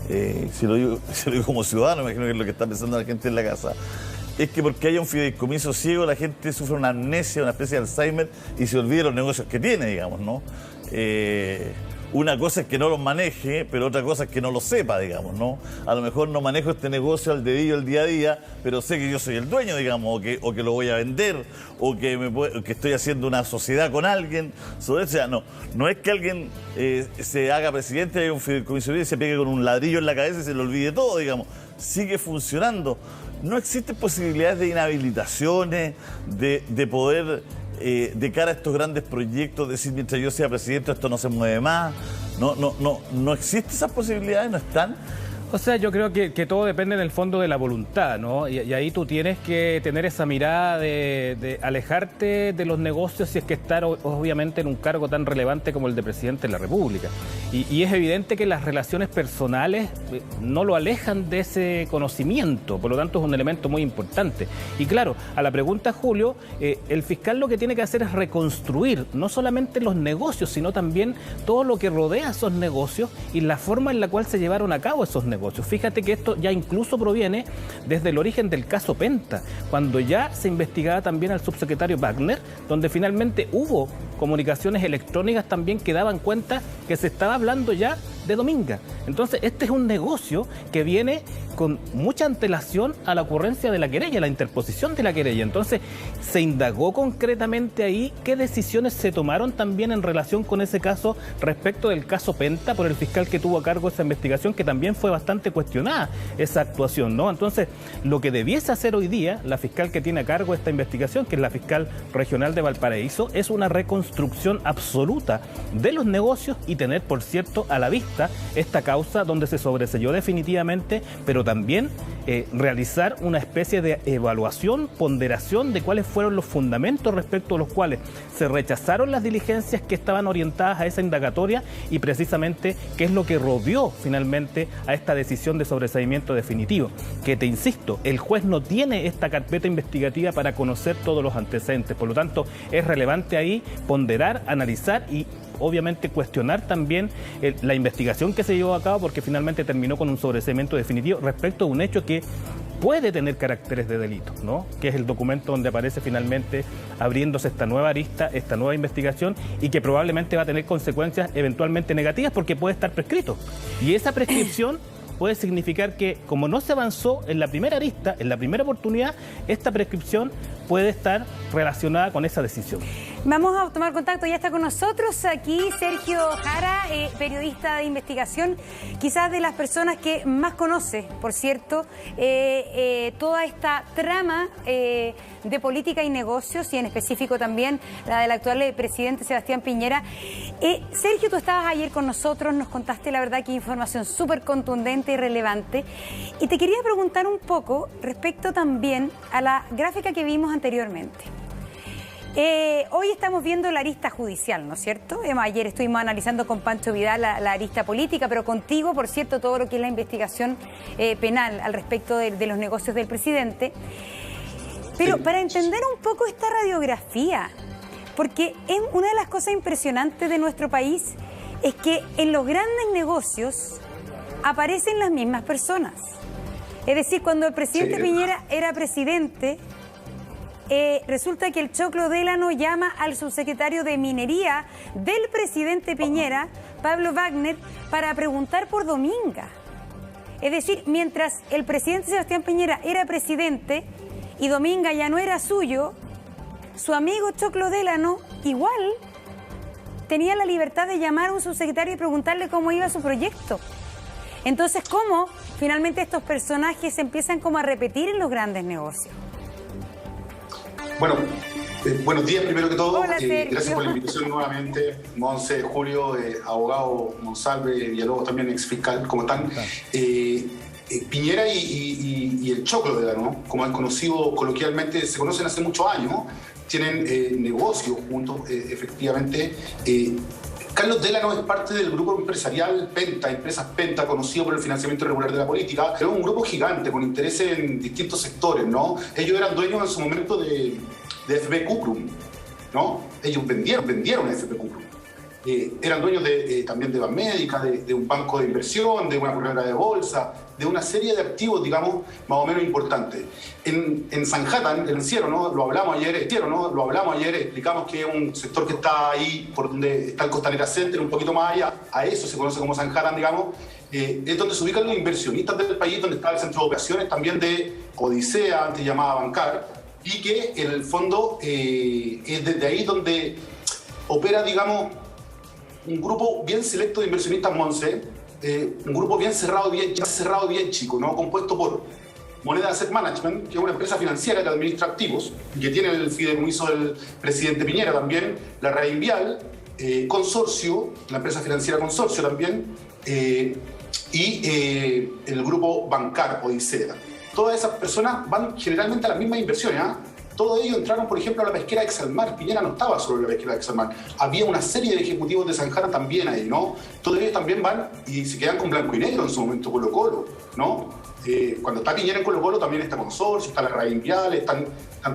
si lo digo como ciudadano, me imagino que es lo que está pensando la gente en la casa, es que porque haya un fideicomiso ciego, la gente sufre una amnesia, una especie de Alzheimer y se olvide los negocios que tiene, digamos, ¿no? Una cosa es que no los maneje, pero otra cosa es que no lo sepa, digamos, ¿no? A lo mejor no manejo este negocio al dedillo, el día a día, pero sé que yo soy el dueño, digamos, o que lo voy a vender, o que estoy haciendo una sociedad con alguien. O sea, no es que alguien se haga presidente de un fideicomiso y se pegue con un ladrillo en la cabeza y se le olvide todo, digamos. Sigue funcionando. no existen posibilidades de inhabilitaciones, de poder, de cara a estos grandes proyectos, decir, mientras yo sea presidente esto no se mueve más. No existen esas posibilidades, no están. O sea, yo creo que todo depende en el fondo de la voluntad, ¿no? Y ahí tú tienes que tener esa mirada de alejarte de los negocios si es que estar obviamente en un cargo tan relevante como el de presidente de la República. Y es evidente que las relaciones personales no lo alejan de ese conocimiento, por lo tanto es un elemento muy importante. Y claro, a la pregunta, Julio, el fiscal lo que tiene que hacer es reconstruir no solamente los negocios, sino también todo lo que rodea esos negocios y la forma en la cual se llevaron a cabo esos negocios. Fíjate que esto ya incluso proviene desde el origen del caso Penta, cuando ya se investigaba también al subsecretario Wagner, donde finalmente hubo comunicaciones electrónicas también que daban cuenta que se estaba hablando ya de Dominga. Entonces, este es un negocio que viene con mucha antelación a la ocurrencia de la querella, la interposición de la querella. Entonces, se indagó concretamente ahí qué decisiones se tomaron también en relación con ese caso respecto del caso Penta por el fiscal que tuvo a cargo esa investigación, que también fue bastante cuestionada esa actuación, ¿no? Entonces, lo que debiese hacer hoy día la fiscal que tiene a cargo esta investigación, que es la fiscal regional de Valparaíso, es una reconstrucción absoluta de los negocios y tener, por cierto, a la vista esta causa donde se sobreseyó definitivamente, pero también realizar una especie de evaluación, ponderación de cuáles fueron los fundamentos respecto a los cuales se rechazaron las diligencias que estaban orientadas a esa indagatoria y precisamente qué es lo que rodeó finalmente a esta decisión de sobreseimiento definitivo. Que te insisto, el juez no tiene esta carpeta investigativa para conocer todos los antecedentes, por lo tanto es relevante ahí ponderar, analizar y obviamente cuestionar también la investigación que se llevó a cabo, porque finalmente terminó con un sobreseimiento definitivo respecto a un hecho que puede tener caracteres de delito, ¿no? Que es el documento donde aparece finalmente abriéndose esta nueva arista, esta nueva investigación, y que probablemente va a tener consecuencias eventualmente negativas porque puede estar prescrito. Y esa prescripción puede significar que, como no se avanzó en la primera arista, en la primera oportunidad, esta prescripción puede estar relacionada con esa decisión. Vamos a tomar contacto, ya está con nosotros aquí Sergio Jara, periodista de investigación, quizás de las personas que más conoce, por cierto, toda esta trama de política y negocios, y en específico también la del actual presidente Sebastián Piñera. Sergio, tú estabas ayer con nosotros, nos contaste la verdad que información súper contundente y relevante, y te quería preguntar un poco respecto también a la gráfica que vimos anteriormente. Hoy estamos viendo la arista judicial, ¿no es cierto? Ayer estuvimos analizando con Pancho Vidal la arista política, pero contigo, por cierto, todo lo que es la investigación penal al respecto de los negocios del presidente. Pero para entender un poco esta radiografía, porque es una de las cosas impresionantes de nuestro país, es que en los grandes negocios aparecen las mismas personas. Es decir, cuando el presidente Piñera era presidente, resulta que el Choclo Délano llama al subsecretario de Minería del presidente Piñera, Pablo Wagner, para preguntar por Dominga. Es decir, mientras el presidente Sebastián Piñera era presidente y Dominga ya no era suyo, su amigo Choclo Délano igual tenía la libertad de llamar a un subsecretario y preguntarle cómo iba su proyecto. Entonces, ¿cómo finalmente estos personajes se empiezan como a repetir en los grandes negocios? Bueno, buenos días primero que todo. Hola, gracias por la invitación nuevamente. Monse, Julio, abogado Monsalve, Villalobos también, ex fiscal, ¿cómo están? Piñera y el Choclo Délano, ¿no? Como han conocido coloquialmente, se conocen hace muchos años, tienen negocios juntos, efectivamente. Carlos Délano es parte del grupo empresarial Penta, Empresas Penta, conocido por el financiamiento irregular de la política. Es un grupo gigante con intereses en distintos sectores, ¿no? Ellos eran dueños en su momento de FP Cuprum, ¿no? Ellos vendieron FP Cuprum. Eran dueños también de Banmédica, de un banco de inversión, de una corredora de bolsa, de una serie de activos, digamos, más o menos importantes. En Sanhattan, el encierro, ¿no? Lo hablamos ayer, explicamos que es un sector que está ahí, por donde está el Costanera Center, un poquito más allá, a eso se conoce como Sanhattan, digamos, es donde se ubican los inversionistas del país, donde está el centro de operaciones también de Odisea, antes llamada Bancar, y que en el fondo es desde ahí donde opera, digamos, un grupo bien selecto de inversionistas, Monse, un grupo bien cerrado, bien chico, ¿no? Compuesto por Moneda Asset Management, que es una empresa financiera que administra activos y que tiene el fideicomiso del presidente Piñera también, la Reinvial, Consorcio, la empresa financiera Consorcio también, y el grupo Bancar Odisea. Todas esas personas van generalmente a las mismas inversiones, ¿eh? Todos ellos entraron, por ejemplo, a la pesquera de Exalmar. Piñera no estaba solo en la pesquera de Exalmar. Había una serie de ejecutivos de Sanjara también ahí, ¿no? Todos ellos también van y se quedan con blanco y negro en su momento, Colo-Colo, ¿no? Cuando está Piñera en Colo-Colo también está Consorcio, está la Reinvial, están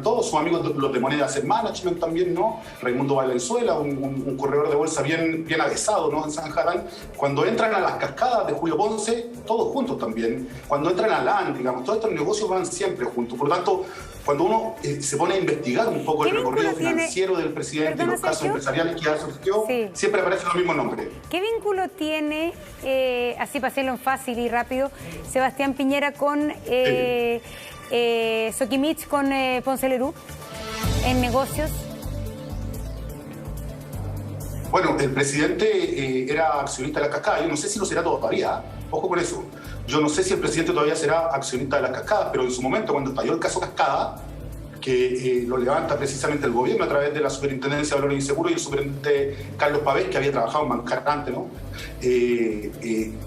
todos sus amigos, los de Moneda Asset Management también, ¿no? Raimundo Valenzuela, un corredor de bolsa bien avesado, ¿no? En Sanjara. Cuando entran a las cascadas de Julio Ponce, todos juntos también. Cuando entran a LAN, digamos, todos estos negocios van siempre juntos. Por lo tanto, cuando uno se pone a investigar un poco el recorrido financiero del presidente y los casos empresariales que ya surgió, siempre aparecen los mismos nombres. ¿Qué vínculo tiene, así para hacerlo fácil y rápido, Sebastián Piñera con Soquimich, con Ponce Lerú en negocios? Bueno, el presidente era accionista de la cascada. Yo no sé si lo será todavía. Ojo con eso. Yo no sé si el presidente todavía será accionista de las cascadas, pero en su momento, cuando estalló el caso Cascada, que lo levanta precisamente el gobierno a través de la Superintendencia de Valores Inseguros y el superintendente Carlos Pavés, que había trabajado en Bancar antes, ¿no?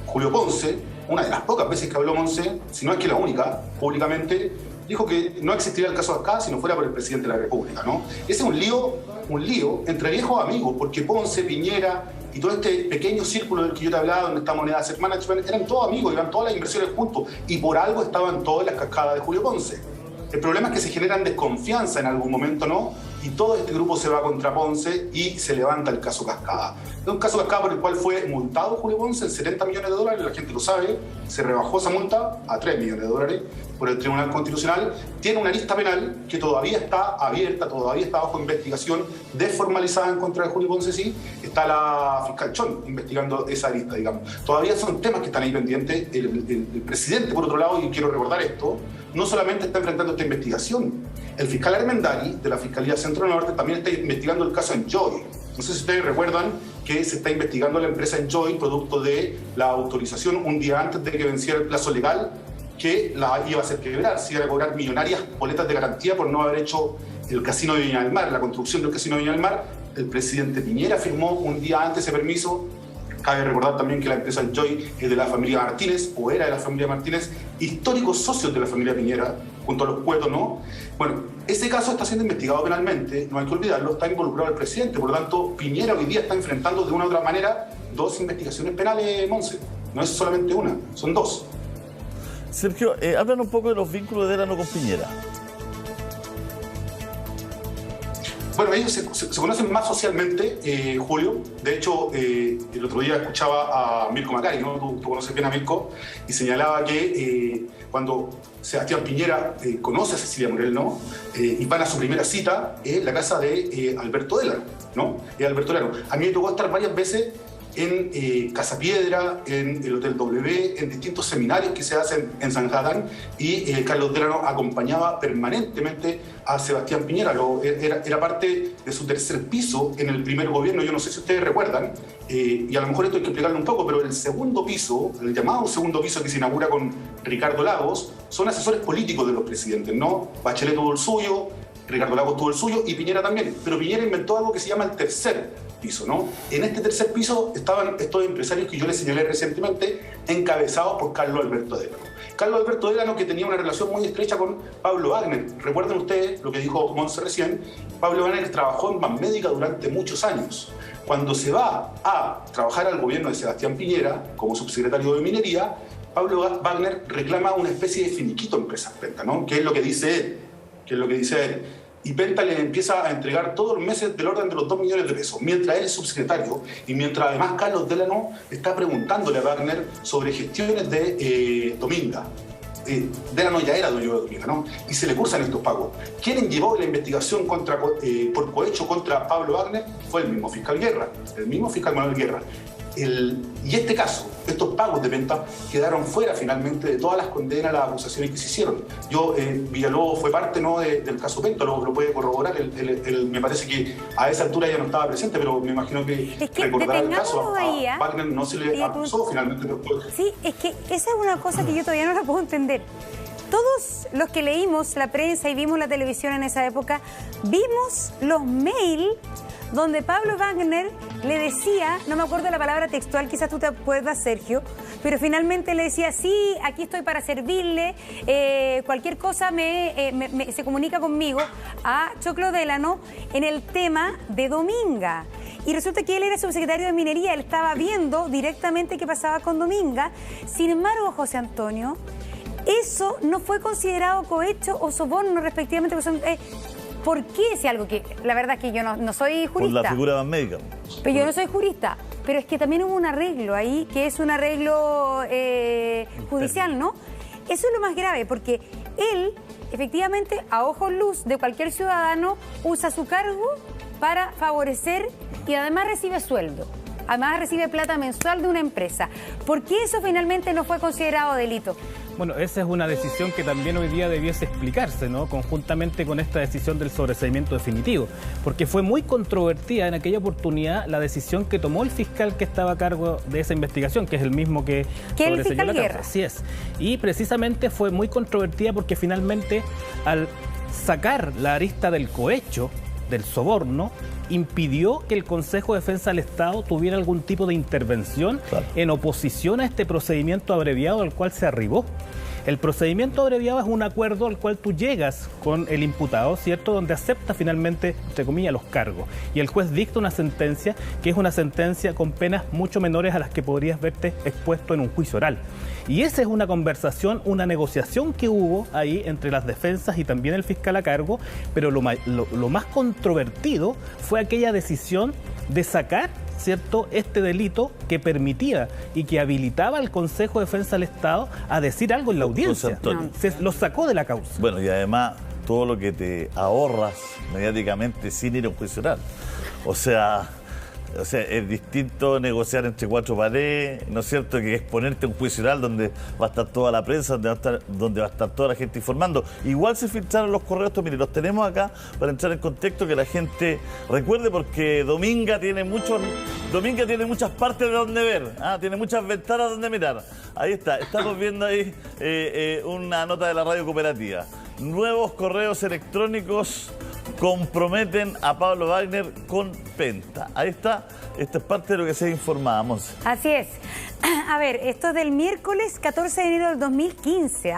Julio Ponce, una de las pocas veces que habló Ponce, si no es que la única, públicamente, dijo que no existiría el caso Cascada si no fuera por el presidente de la República, ¿no? Ese es un lío entre viejos amigos, porque Ponce, Piñera y todo este pequeño círculo del que yo te hablaba, donde está Moneda Asset Management, eran todos amigos, iban todas las inversiones juntos, y por algo estaban todas las cascadas de Julio Ponce. El problema es que se generan desconfianza en algún momento, ¿no? Y todo este grupo se va contra Ponce y se levanta el caso Cascada. Es un caso Cascada por el cual fue multado Julio Ponce en $70 millones, la gente lo sabe, se rebajó esa multa a $3 millones por el Tribunal Constitucional. Tiene una lista penal que todavía está abierta, todavía está bajo investigación, desformalizada en contra de Julio Ponce, sí. Está la fiscal Chon investigando esa lista, digamos. Todavía son temas que están ahí pendientes. El presidente, por otro lado, y quiero recordar esto, no solamente está enfrentando esta investigación. El fiscal Armendari, de la Fiscalía Centro Norte, también está investigando el caso Enjoy. No sé si ustedes recuerdan que se está investigando la empresa Enjoy, producto de la autorización un día antes de que venciera el plazo legal, que la iba a hacer quebrar, se iban a cobrar millonarias boletas de garantía por no haber hecho el Casino de Viña del Mar, la construcción del Casino de Viña del Mar. El presidente Piñera firmó un día antes ese permiso. Cabe recordar también que la empresa Enjoy es de la familia Martínez, o era de la familia Martínez, históricos socios de la familia Piñera, junto a los Cuetos, ¿no? Bueno, ese caso está siendo investigado penalmente, no hay que olvidarlo, está involucrado el presidente, por lo tanto, Piñera hoy día está enfrentando de una u otra manera 2 investigaciones penales, Monse. No es solamente una, son 2. Sergio, hablan un poco de los vínculos de Delano con Piñera. Bueno, ellos se conocen más socialmente, Julio. De hecho, el otro día escuchaba a Mirko Macari, ¿no? Tú conoces bien a Mirko, y señalaba que cuando Sebastián Piñera conoce a Cecilia Morel, ¿no? Y van a su primera cita en la casa de Alberto Delano, ¿no? Alberto Delano. A mí me tocó estar varias veces en Casa Piedra, en el Hotel W, en distintos seminarios que se hacen en San Jadán, y Carlos Delano acompañaba permanentemente a Sebastián Piñera. Era parte de su tercer piso en el primer gobierno. Yo no sé si ustedes recuerdan, y a lo mejor esto hay que explicarlo un poco, pero el segundo piso, el llamado segundo piso que se inaugura con Ricardo Lagos, son asesores políticos de los presidentes, ¿no? Bachelet tuvo el suyo, Ricardo Lagos tuvo el suyo y Piñera también. Pero Piñera inventó algo que se llama el tercer piso, ¿no? En este tercer piso estaban estos empresarios que yo les señalé recientemente, encabezados por Carlos Alberto Delano. Carlos Alberto Delano, que tenía una relación muy estrecha con Pablo Wagner. Recuerden ustedes lo que dijo Monse recién. Pablo Wagner trabajó en Banmédica durante muchos años. Cuando se va a trabajar al gobierno de Sebastián Piñera como subsecretario de Minería, Pablo Wagner reclama una especie de finiquito a Empresas Penta, ¿no? ¿Qué es lo que dice él? Y Penta le empieza a entregar todos los meses del orden de los 2 millones de pesos, mientras él es subsecretario y mientras además Carlos Delano está preguntándole a Wagner sobre gestiones de Dominga. Delano ya era dueño de Dominga, ¿no? Y se le cursan estos pagos. ¿Quién llevó la investigación por cohecho contra Pablo Wagner? Fue el mismo fiscal Guerra, el mismo fiscal Manuel Guerra. Y este caso, estos pagos de Penta quedaron fuera finalmente de todas las condenas, las acusaciones que se hicieron. Villalobos fue parte, ¿no, del caso Penta, lo puede corroborar. Me parece que a esa altura ya no estaba presente, pero me imagino que recordará el caso. A Wagner no se le acusó finalmente después. Sí, es que esa es una cosa que yo todavía no la puedo entender. todos los que leímos la prensa y vimos la televisión en esa época, vimos los mails donde Pablo Wagner le decía, no me acuerdo la palabra textual, quizás tú te acuerdas, Sergio, pero finalmente le decía, sí, aquí estoy para servirle, cualquier cosa se comunica conmigo, a Choclo Délano en el tema de Dominga. Y resulta que él era subsecretario de Minería, él estaba viendo directamente qué pasaba con Dominga. Sin embargo, José Antonio, eso no fue considerado cohecho o soborno respectivamente, ¿por qué es algo que, la verdad es que yo no soy jurista? Por la figura más médica. Pero yo no soy jurista, pero es que también hubo un arreglo ahí, que es un arreglo judicial, ¿no? Eso es lo más grave, porque él, efectivamente, a ojos luz de cualquier ciudadano, usa su cargo para favorecer y además recibe sueldo. Además recibe plata mensual de una empresa. ¿Por qué eso finalmente no fue considerado delito? Bueno, esa es una decisión que también hoy día debiese explicarse, ¿no? Conjuntamente con esta decisión del sobreseimiento definitivo, porque fue muy controvertida en aquella oportunidad la decisión que tomó el fiscal que estaba a cargo de esa investigación, que es el mismo que el fiscal la Guerra. causa. Así es. Y precisamente fue muy controvertida porque finalmente al sacar la arista del cohecho, del soborno, impidió que el Consejo de Defensa del Estado tuviera algún tipo de intervención en oposición a este procedimiento abreviado al cual se arribó. El procedimiento abreviado es un acuerdo al cual tú llegas con el imputado, ¿cierto?, donde acepta finalmente, entre comillas, los cargos. Y el juez dicta una sentencia que es una sentencia con penas mucho menores a las que podrías verte expuesto en un juicio oral. Y esa es una conversación, una negociación que hubo ahí entre las defensas y también el fiscal a cargo, pero lo más controvertido fue aquella decisión de sacar, ¿cierto?, este delito que permitía y que habilitaba al Consejo de Defensa del Estado a decir algo en la audiencia. Se lo sacó de la causa. Bueno, y además todo lo que te ahorras mediáticamente sin ir a un juicio oral. O sea, es distinto negociar entre cuatro paredes, ¿no es cierto?, que exponerte a un juicio oral donde va a estar toda la prensa, donde va a estar toda la gente informando. Igual se filtraron los correos, mire, los tenemos acá para entrar en contexto, que la gente recuerde, porque Dominga tiene muchas partes de donde ver, tiene muchas ventanas donde mirar. Ahí está, estamos viendo ahí una nota de la radio cooperativa. Nuevos correos electrónicos comprometen a Pablo Wagner con Penta. Ahí está, esta es parte de lo que se informábamos. Así es. A ver, esto es del miércoles 14 de enero del 2015,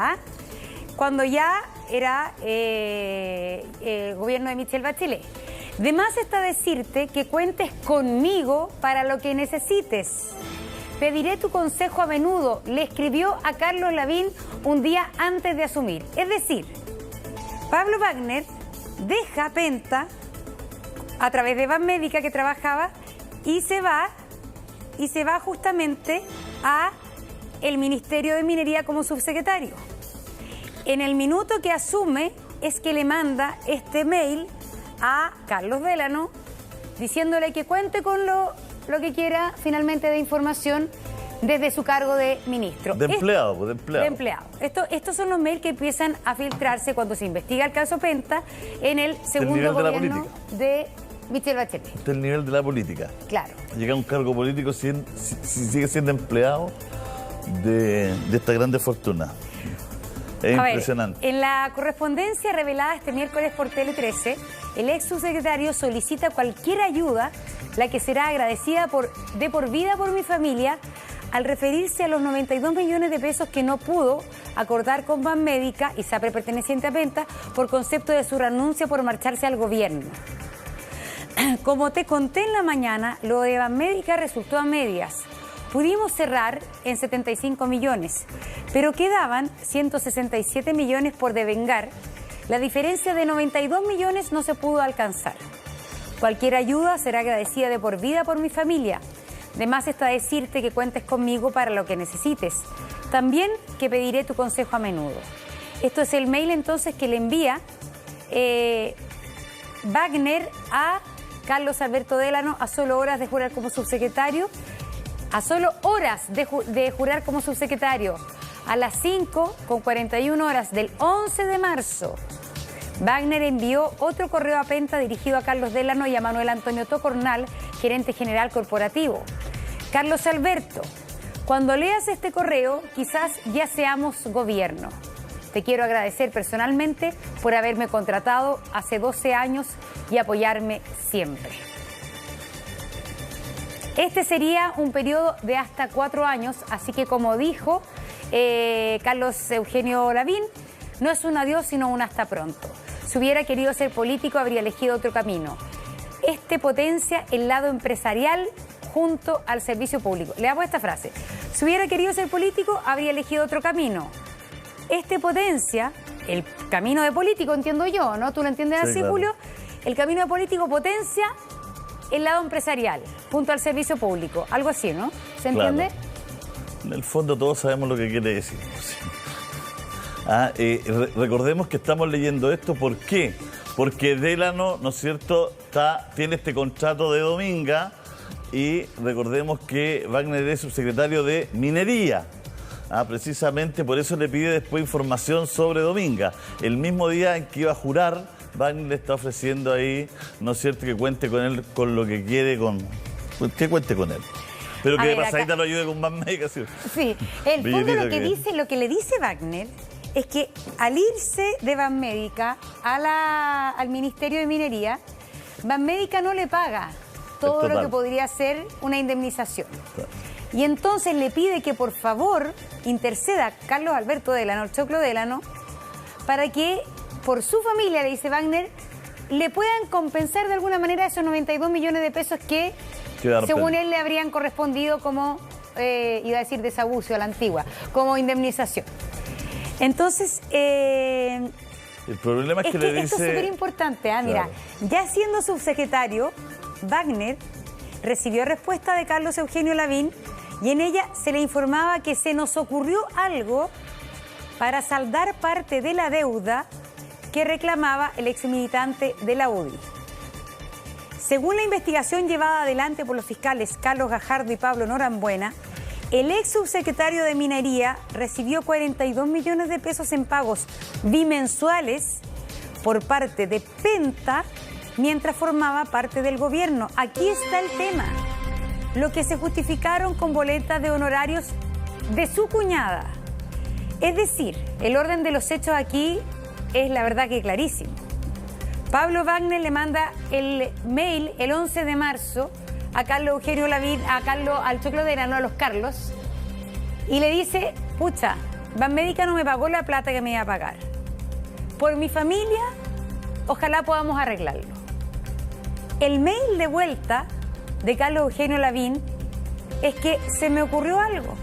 cuando ya era el gobierno de Michelle Bachelet. De más está decirte que cuentes conmigo para lo que necesites. Pediré tu consejo a menudo, le escribió a Carlos Lavín un día antes de asumir. Es decir, Pablo Wagner deja Penta a través de Banmédica, que trabajaba, y se va justamente a el Ministerio de Minería como subsecretario. En el minuto que asume es que le manda este mail a Carlos Délano diciéndole que cuente con lo que quiera finalmente de información desde su cargo de ministro. De empleado. Estos son los mails que empiezan a filtrarse cuando se investiga el caso Penta en el segundo gobierno de Michelle Bachelet. Del nivel de la política. Claro. Llega a un cargo político si sigue siendo empleado de esta grande fortuna. Es impresionante. En la correspondencia revelada este miércoles por Tele 13, el ex subsecretario solicita cualquier ayuda, la que será agradecida de por vida por mi familia, al referirse a los 92 millones de pesos que no pudo acordar con Banmédica y SAPRE perteneciente a Penta por concepto de su renuncia por marcharse al gobierno. Como te conté en la mañana, lo de Banmédica resultó a medias. Pudimos cerrar en 75 millones, pero quedaban 167 millones por devengar. La diferencia de 92 millones no se pudo alcanzar. Cualquier ayuda será agradecida de por vida por mi familia. De más está decirte que cuentes conmigo para lo que necesites. También que pediré tu consejo a menudo. Esto es el mail entonces que le envía Wagner a Carlos Alberto Délano a solo horas de jurar como subsecretario. A solo horas de jurar como subsecretario. A las 5:41 del 11 de marzo. Wagner envió otro correo a Penta dirigido a Carlos Délano y a Manuel Antonio Tocornal, gerente general corporativo. Carlos Alberto, cuando leas este correo, quizás ya seamos gobierno. te quiero agradecer personalmente por haberme contratado hace 12 años y apoyarme siempre. Este sería un periodo de hasta 4 años, así que como dijo Carlos Eugenio Lavín, no es un adiós, sino un hasta pronto. Si hubiera querido ser político, habría elegido otro camino. Este potencia el lado empresarial junto al servicio público. Le hago esta frase. Si hubiera querido ser político, habría elegido otro camino. Este potencia, el camino de político, entiendo yo, ¿no? ¿Tú lo entiendes así, claro, Julio? El camino de político potencia el lado empresarial, junto al servicio público. Algo así, ¿no? ¿Se entiende? Claro. En el fondo todos sabemos lo que quiere decir. Recordemos que estamos leyendo esto, ¿por qué? Porque Delano, ¿no es cierto?, tiene este contrato de Dominga y recordemos que Wagner es subsecretario de Minería. Precisamente por eso le pide después información sobre Dominga. El mismo día en que iba a jurar, Wagner le está ofreciendo ahí, ¿no es cierto?, que cuente con él con lo que quiere, que cuente con él. Pero que de pasadita lo ayude con Banmédica. Sí, el fondo lo que le dice Wagner es que al irse de Banmédica al Ministerio de Minería, Banmédica no le paga todo lo que podría ser una indemnización. Claro. Y entonces le pide que por favor interceda Carlos Alberto Delano, el Choclo Delano, para que por su familia, le dice Wagner, le puedan compensar de alguna manera esos 92 millones de pesos que según él le habrían correspondido como, iba a decir desabucio a la antigua, como indemnización. Entonces, el problema es que le dice... Esto es súper importante, mira, ya siendo subsecretario, Wagner recibió respuesta de Carlos Eugenio Lavín y en ella se le informaba que se nos ocurrió algo para saldar parte de la deuda que reclamaba el exmilitante de la UDI. Según la investigación llevada adelante por los fiscales Carlos Gajardo y Pablo Norambuena, el ex subsecretario de Minería recibió 42 millones de pesos en pagos bimensuales por parte de Penta mientras formaba parte del gobierno. Aquí está el tema. Lo que se justificaron con boletas de honorarios de su cuñada. Es decir, el orden de los hechos aquí es la verdad que clarísimo. Pablo Wagner le manda el mail el 11 de marzo a Carlos Eugenio Lavín, al Choclo Delano, a los Carlos, y le dice, pucha, Banmédica no me pagó la plata que me iba a pagar. Por mi familia, ojalá podamos arreglarlo. El mail de vuelta de Carlos Eugenio Lavín es que se me ocurrió algo.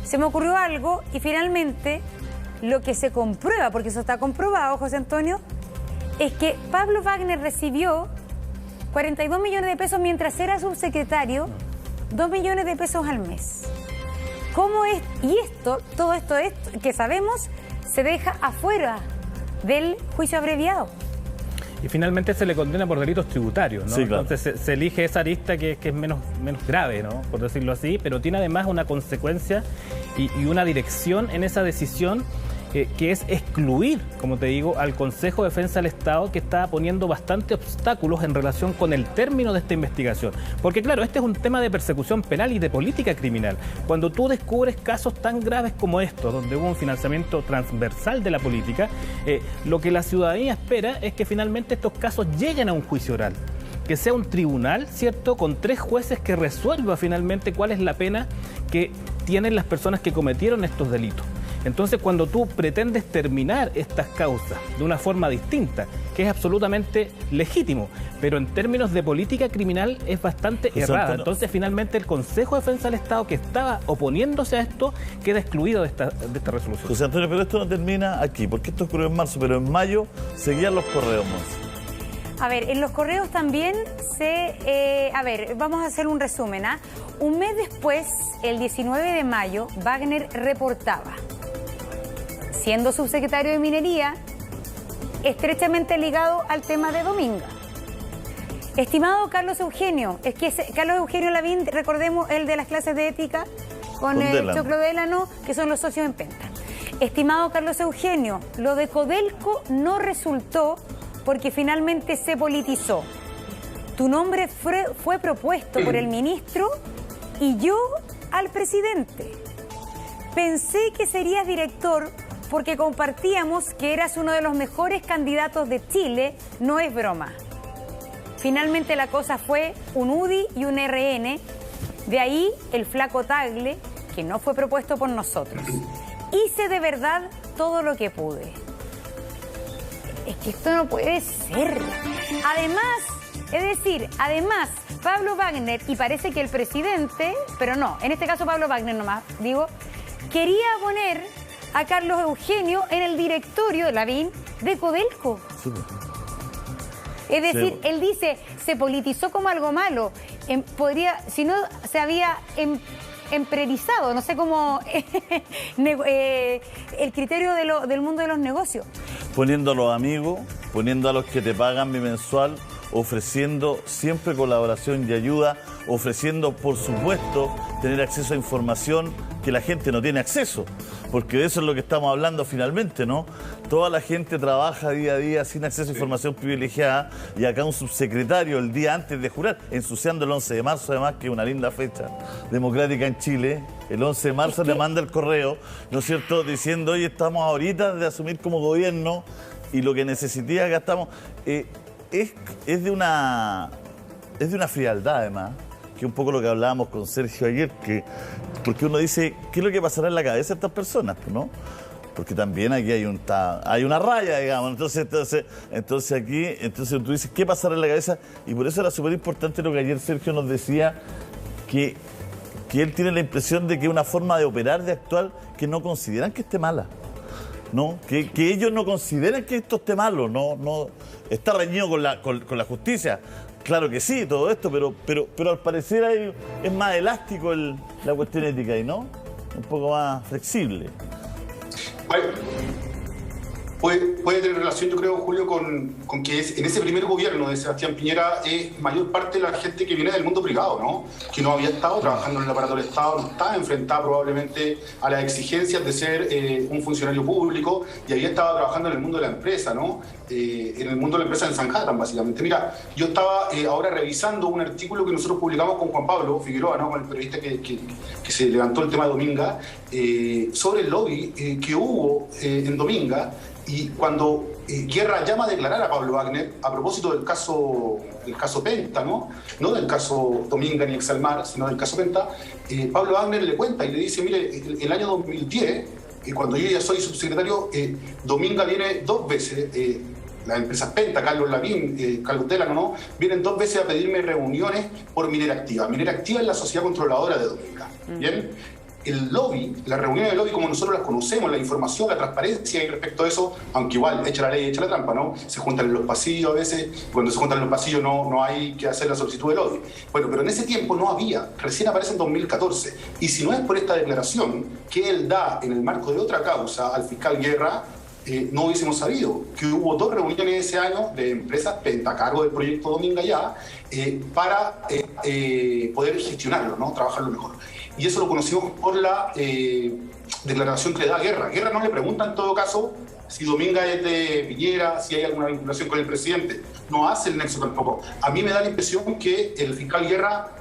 Se me ocurrió algo y finalmente lo que se comprueba, porque eso está comprobado, José Antonio, es que Pablo Wagner recibió 42 millones de pesos mientras era subsecretario, 2 millones de pesos al mes. ¿Cómo es? Y todo esto que sabemos, se deja afuera del juicio abreviado. Y finalmente se le condena por delitos tributarios, ¿no? Sí, claro. Entonces se elige esa arista que es menos grave, ¿no?, por decirlo así, pero tiene además una consecuencia y una dirección en esa decisión que es excluir, como te digo, al Consejo de Defensa del Estado, que está poniendo bastantes obstáculos en relación con el término de esta investigación. Porque claro, este es un tema de persecución penal y de política criminal. Cuando tú descubres casos tan graves como estos, donde hubo un financiamiento transversal de la política, lo que la ciudadanía espera es que finalmente estos casos lleguen a un juicio oral. Que sea un tribunal, ¿cierto?, con 3 jueces que resuelva finalmente cuál es la pena que tienen las personas que cometieron estos delitos. Entonces, cuando tú pretendes terminar estas causas de una forma distinta, que es absolutamente legítimo, pero en términos de política criminal es bastante errada. Entonces, finalmente, el Consejo de Defensa del Estado, que estaba oponiéndose a esto, queda excluido de esta resolución. José Antonio, pero esto no termina aquí, porque esto ocurrió en marzo, pero en mayo seguían los correos más. A ver, en los correos también vamos a hacer un resumen. Un mes después, el 19 de mayo, Wagner reportaba, siendo subsecretario de Minería, estrechamente ligado al tema de Dominga. Estimado Carlos Eugenio, Carlos Eugenio Lavín, recordemos, el de las clases de ética con el Choclo Delano, que son los socios en Penta. Estimado Carlos Eugenio, lo de Codelco no resultó porque finalmente se politizó. Tu nombre fue propuesto por el ministro y yo al presidente. Pensé que serías director porque compartíamos que eras uno de los mejores candidatos de Chile, no es broma. Finalmente la cosa fue un UDI y un RN, de ahí el flaco Tagle, que no fue propuesto por nosotros. Hice de verdad todo lo que pude. Es que esto no puede ser. Además, Pablo Wagner, y parece que el presidente, pero no, en este caso Pablo Wagner nomás, digo, quería poner a Carlos Eugenio en el directorio de la BIN de Codelco. Sí. Es decir, él dice, se politizó como algo malo. Si no, se había empriorizado, no sé cómo, el criterio del mundo de los negocios. Poniendo a los amigos, poniendo a los que te pagan mi mensual, ofreciendo siempre colaboración y ayuda, ofreciendo, por supuesto, tener acceso a información que la gente no tiene acceso, porque de eso es lo que estamos hablando finalmente, ¿no? Toda la gente trabaja día a día sin acceso a información privilegiada y acá un subsecretario el día antes de jurar, ensuciando el 11 de marzo, además, que es una linda fecha democrática en Chile, el 11 de marzo le manda el correo, ¿no es cierto?, diciendo, oye, estamos ahorita de asumir como gobierno y lo que necesitía acá estamos... Es de una frialdad, además, que es un poco lo que hablábamos con Sergio ayer, porque uno dice, ¿qué es lo que pasará en la cabeza de estas personas? ¿No? Porque también aquí hay una raya, digamos. Entonces tú dices, ¿qué pasará en la cabeza? Y por eso era súper importante lo que ayer Sergio nos decía, que él tiene la impresión de que es una forma de operar, de actuar, que no consideran que esté mala. ¿No? Que ellos no consideran que esto esté malo, no está reñido con la justicia. Claro que sí, todo esto, pero al parecer es más elástico la cuestión ética y no, un poco más flexible. Puede tener relación, yo creo, Julio, con que en ese primer gobierno de Sebastián Piñera mayor parte de la gente que viene del mundo privado, ¿no? Que no había estado trabajando en el aparato del Estado, no estaba enfrentada probablemente a las exigencias de ser un funcionario público y había estado trabajando en el mundo de la empresa, ¿no? En el mundo de la empresa en Sanhattan, básicamente. Mira, yo estaba ahora revisando un artículo que nosotros publicamos con Juan Pablo Figueroa, ¿no? Con el periodista que se levantó el tema de Dominga, sobre el lobby que hubo en Dominga. Y cuando Guerra llama a declarar a Pablo Wagner a propósito del caso Penta, ¿no? No del caso Dominga ni Exalmar, sino del caso Penta, Pablo Wagner le cuenta y le dice, mire, el año 2010, cuando yo ya soy subsecretario, Dominga viene 2 veces, las empresas Penta, Carlos Lavín, Carlos Delano, ¿no? Vienen 2 veces a pedirme reuniones por Minera Activa. Minera Activa es la sociedad controladora de Dominga, ¿bien? El lobby, las reuniones de lobby como nosotros las conocemos, la información, la transparencia y respecto a eso, aunque igual echa la ley, echa la trampa, ¿no? Se juntan en los pasillos a veces, cuando se juntan en los pasillos no hay que hacer la solicitud de lobby. Bueno, pero en ese tiempo no había, recién aparece en 2014. Y si no es por esta declaración que él da en el marco de otra causa al fiscal Guerra, no hubiésemos sabido que hubo 2 reuniones ese año de empresas Penta a cargo del proyecto Dominga ya para poder gestionarlo, ¿no? Trabajarlo mejor. Y eso lo conocimos por la declaración que le da Guerra. Guerra no le pregunta en todo caso si Dominga es de Piñera, si hay alguna vinculación con el presidente. No hace el nexo tampoco. A mí me da la impresión que el fiscal Guerra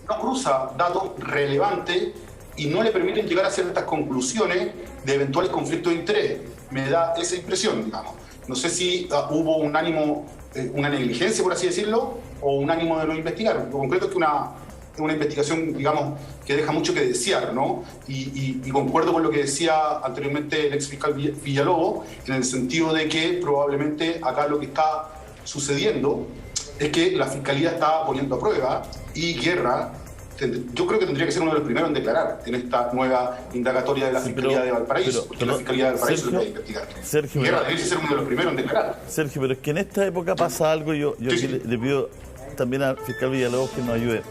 no cruza datos relevantes y no le permiten llegar a ciertas conclusiones de eventuales conflictos de interés. Me da esa impresión, digamos. No sé si hubo un ánimo, una negligencia, por así decirlo, o un ánimo de no investigar. Lo concreto es que una investigación, digamos, que deja mucho que desear, ¿no? Y concuerdo con lo que decía anteriormente el ex fiscal Villalobos, en el sentido de que probablemente acá lo que está sucediendo es que la Fiscalía está poniendo a prueba y Guerra, yo creo que tendría que ser uno de los primeros en declarar en esta nueva indagatoria de la Fiscalía de Valparaíso, porque la Fiscalía de Valparaíso lo puede investigar. Guerra debe ser uno de los primeros en declarar. Sergio, pero es que en esta época pasa algo, yo sí. Le pido también al fiscal Villalobos que nos ayude.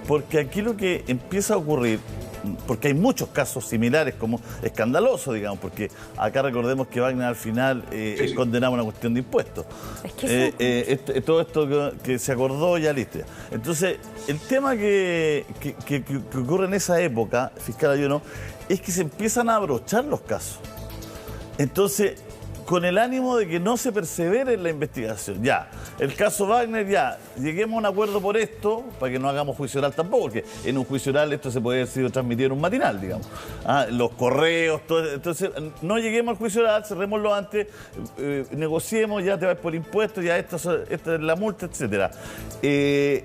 Porque aquí lo que empieza a ocurrir, porque hay muchos casos similares, como escandalosos, digamos, porque acá recordemos que Wagner al final es condenado a una cuestión de impuestos. Es que todo esto que se acordó ya listo. Entonces, el tema que ocurre en esa época, fiscal Ayuno, es que se empiezan a abrochar los casos. Entonces, con el ánimo de que no se persevere en la investigación. Ya, el caso Wagner, ya, lleguemos a un acuerdo por esto, para que no hagamos juicio oral tampoco, porque en un juicio oral esto se puede haber sido transmitido en un matinal, digamos. Los correos, todo, entonces no lleguemos al juicio oral, cerrémoslo antes, negociemos, ya te vas por impuestos, ya esta es la multa, etcétera. En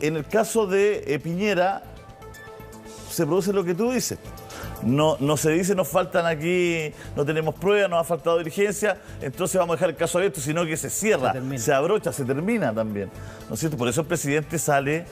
el caso de Piñera, se produce lo que tú dices. No se dice, nos faltan aquí, no tenemos pruebas, nos ha faltado diligencia, entonces vamos a dejar el caso abierto, sino que se cierra, se abrocha, se termina también. ¿No es cierto? Por eso el presidente sale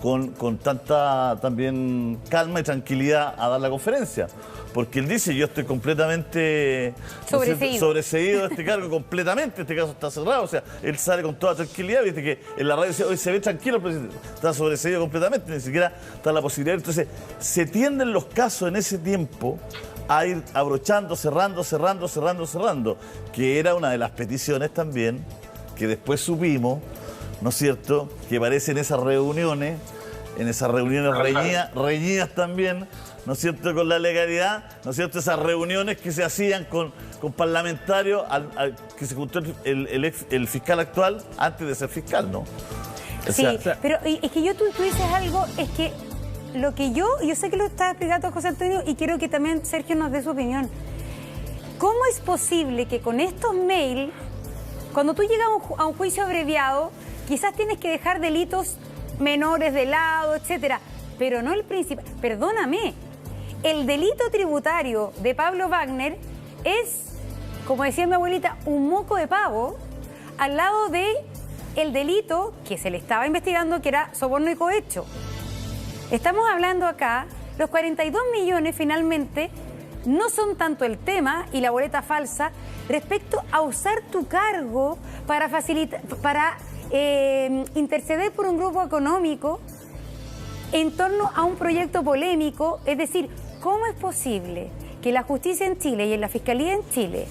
con tanta también calma y tranquilidad a dar la conferencia. Porque él dice, yo estoy completamente sobreseído de este cargo, completamente, este caso está cerrado, o sea, él sale con toda tranquilidad, viste que en la radio dice, hoy se ve tranquilo el presidente, está sobreseído completamente, ni siquiera está la posibilidad. Entonces, se tienden los casos en ese tiempo a ir abrochando, cerrando, que era una de las peticiones también, que después supimos, ¿no es cierto?, que aparecen esas reuniones reñidas también, ¿no es cierto?, con la legalidad, ¿no es cierto?, esas reuniones que se hacían con parlamentarios que se juntó el fiscal actual antes de ser fiscal, ¿no? Sí, pero es que tú dices algo, es que lo que yo sé que lo está explicando José Antonio y quiero que también Sergio nos dé su opinión. ¿Cómo es posible que con estos mails, cuando tú llegas a un juicio abreviado, quizás tienes que dejar delitos menores de lado, etcétera, pero no el principal? Perdóname, el delito tributario de Pablo Wagner es, como decía mi abuelita, un moco de pavo al lado de el delito que se le estaba investigando, que era soborno y cohecho. Estamos hablando acá, los 42 millones finalmente no son tanto el tema y la boleta falsa respecto a usar tu cargo para interceder por un grupo económico en torno a un proyecto polémico. Es decir, ¿cómo es posible que la justicia en Chile y en la fiscalía en Chile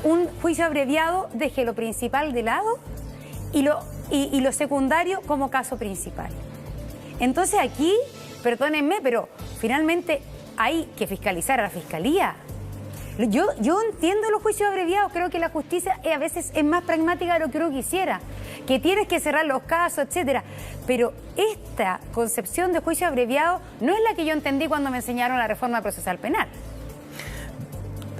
un juicio abreviado deje lo principal de lado y lo secundario como caso principal? Entonces aquí, perdónenme, pero finalmente hay que fiscalizar a la fiscalía. Yo entiendo los juicios abreviados, creo que la justicia a veces es más pragmática de lo que uno quisiera, que tienes que cerrar los casos, etcétera. Pero esta concepción de juicio abreviado no es la que yo entendí cuando me enseñaron la reforma procesal penal.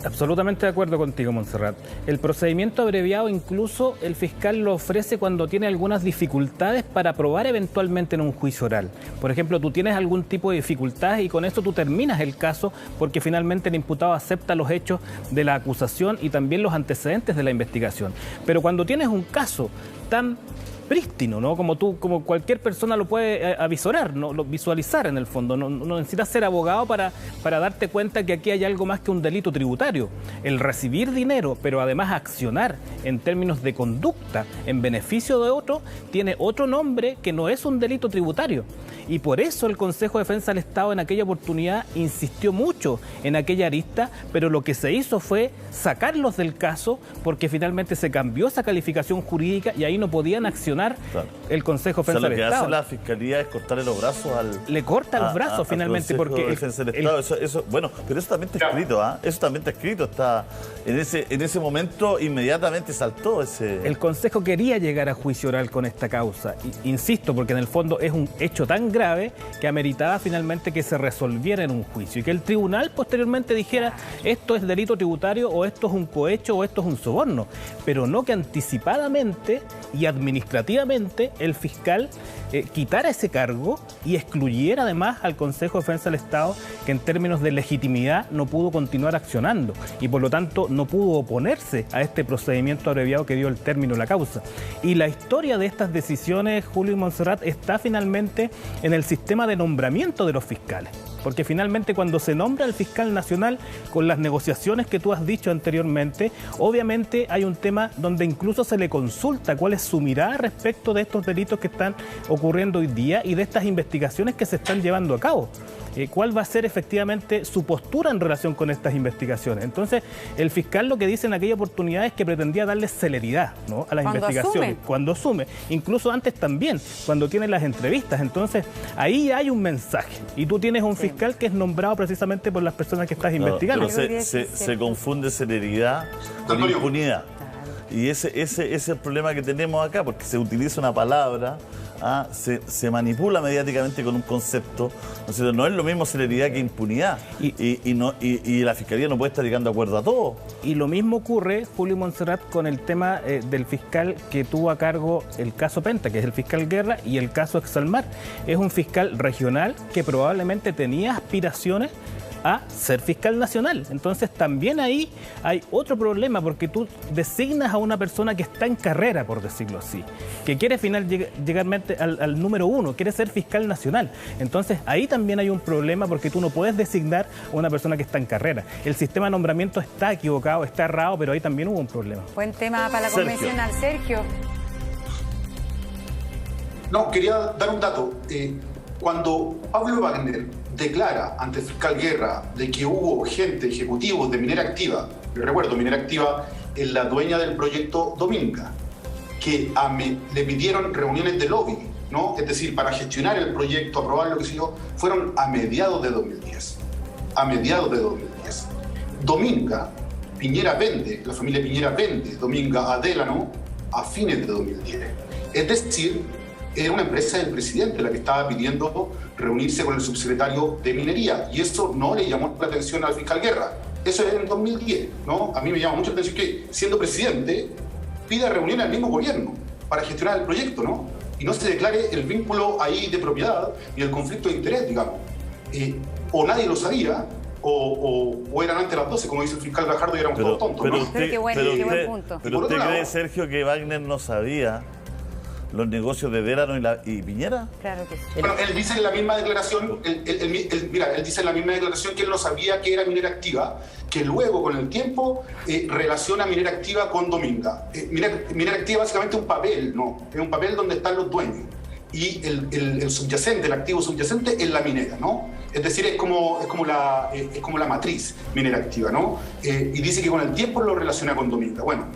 Absolutamente de acuerdo contigo, Montserrat. El procedimiento abreviado incluso el fiscal lo ofrece cuando tiene algunas dificultades para probar eventualmente en un juicio oral. Por ejemplo, tú tienes algún tipo de dificultades y con esto tú terminas el caso porque finalmente el imputado acepta los hechos de la acusación y también los antecedentes de la investigación. Pero cuando tienes un caso tan prístino, ¿no? Como cualquier persona lo puede avisorar, ¿no? Visualizar en el fondo. No necesitas ser abogado para darte cuenta que aquí hay algo más que un delito tributario. El recibir dinero, pero además accionar en términos de conducta en beneficio de otro, tiene otro nombre que no es un delito tributario. Y por eso el Consejo de Defensa del Estado en aquella oportunidad insistió mucho en aquella arista, pero lo que se hizo fue sacarlos del caso porque finalmente se cambió esa calificación jurídica y ahí no podían accionar. Claro. El Consejo de Defensa del Estado. Lo que hace la Fiscalía es cortarle los brazos Le corta los brazos finalmente porque... de Defensa del Estado. Bueno, pero eso también está escrito, Eso también está escrito. Está en ese momento inmediatamente saltó ese... El Consejo quería llegar a juicio oral con esta causa. Insisto, porque en el fondo es un hecho tan grave que ameritaba finalmente que se resolviera en un juicio y que el tribunal posteriormente dijera esto es delito tributario o esto es un cohecho o esto es un soborno, pero no que anticipadamente y administrativamente el fiscal quitara ese cargo y excluyera además al Consejo de Defensa del Estado, que en términos de legitimidad no pudo continuar accionando y por lo tanto no pudo oponerse a este procedimiento abreviado que dio el término a la causa. Y la historia de estas decisiones, Julio y Montserrat, está finalmente en el sistema de nombramiento de los fiscales. Porque finalmente cuando se nombra al fiscal nacional, con las negociaciones que tú has dicho anteriormente, obviamente hay un tema donde incluso se le consulta cuál es su mirada respecto de estos delitos que están ocurriendo hoy día y de estas investigaciones que se están llevando a cabo. cuál va a ser efectivamente su postura en relación con estas investigaciones. Entonces, el fiscal lo que dice en aquella oportunidad es que pretendía darle celeridad, ¿no?, a las investigaciones. Cuando asume, incluso antes también, cuando tiene las entrevistas. Entonces, ahí hay un mensaje. Y tú tienes un fiscal que es nombrado precisamente por las personas que estás investigando. Pero se confunde celeridad con impunidad. Y ese es el problema que tenemos acá, porque se utiliza una palabra, se manipula mediáticamente con un concepto, no es lo mismo celeridad que impunidad. Y la Fiscalía no puede estar llegando a acuerdo a todo. Y lo mismo ocurre, Julio Montserrat, con el tema del fiscal que tuvo a cargo el caso Penta, que es el fiscal Guerra, y el caso Exalmar. Es un fiscal regional que probablemente tenía aspiraciones a ser fiscal nacional. Entonces también ahí hay otro problema, porque tú designas a una persona que está en carrera, por decirlo así, que quiere llegar al número 1, quiere ser fiscal nacional. Entonces ahí también hay un problema, porque tú no puedes designar a una persona que está en carrera. El sistema de nombramiento está equivocado, está errado, pero ahí también hubo un problema. Buen tema para la convencional, Sergio. No, quería dar un dato. Cuando Pablo Wagner declara ante el fiscal Guerra de que hubo gente, ejecutivos de Minera Activa, yo recuerdo, Minera Activa es la dueña del proyecto Dominga, que le pidieron reuniones de lobby, ¿no? Es decir, para gestionar el proyecto, aprobarlo, qué sé yo, fueron a mediados de 2010. A mediados de 2010. Dominga, Piñera vende, la familia Piñera vende Dominga a Delano a fines de 2010. Es decir, era una empresa del presidente la que estaba pidiendo reunirse con el subsecretario de Minería, y eso no le llamó la atención al fiscal Guerra. Eso es en 2010, ¿no? A mí me llama mucho la atención que, siendo presidente, pida reunión al mismo gobierno para gestionar el proyecto, ¿no? Y no se declare el vínculo ahí de propiedad y el conflicto de interés, digamos. O nadie lo sabía, o eran antes de las 12, como dice el fiscal Gajardo, y éramos todos tontos, ¿no? Pero qué buen punto. Pero usted cree, Sergio, que Wagner no sabía los negocios de Delano y Piñera? Claro que sí. Bueno, él dice en la misma declaración, él dice en la misma declaración que él no sabía que era Minera Activa, que luego con el tiempo relaciona Minera Activa con Dominga. Minera Activa básicamente es un papel, ¿no? Es un papel donde están los dueños. Y el subyacente, el activo subyacente es la minera, ¿no? Es decir, es como la matriz Minera Activa, ¿no? Y dice que con el tiempo lo relaciona con Dominga. Bueno,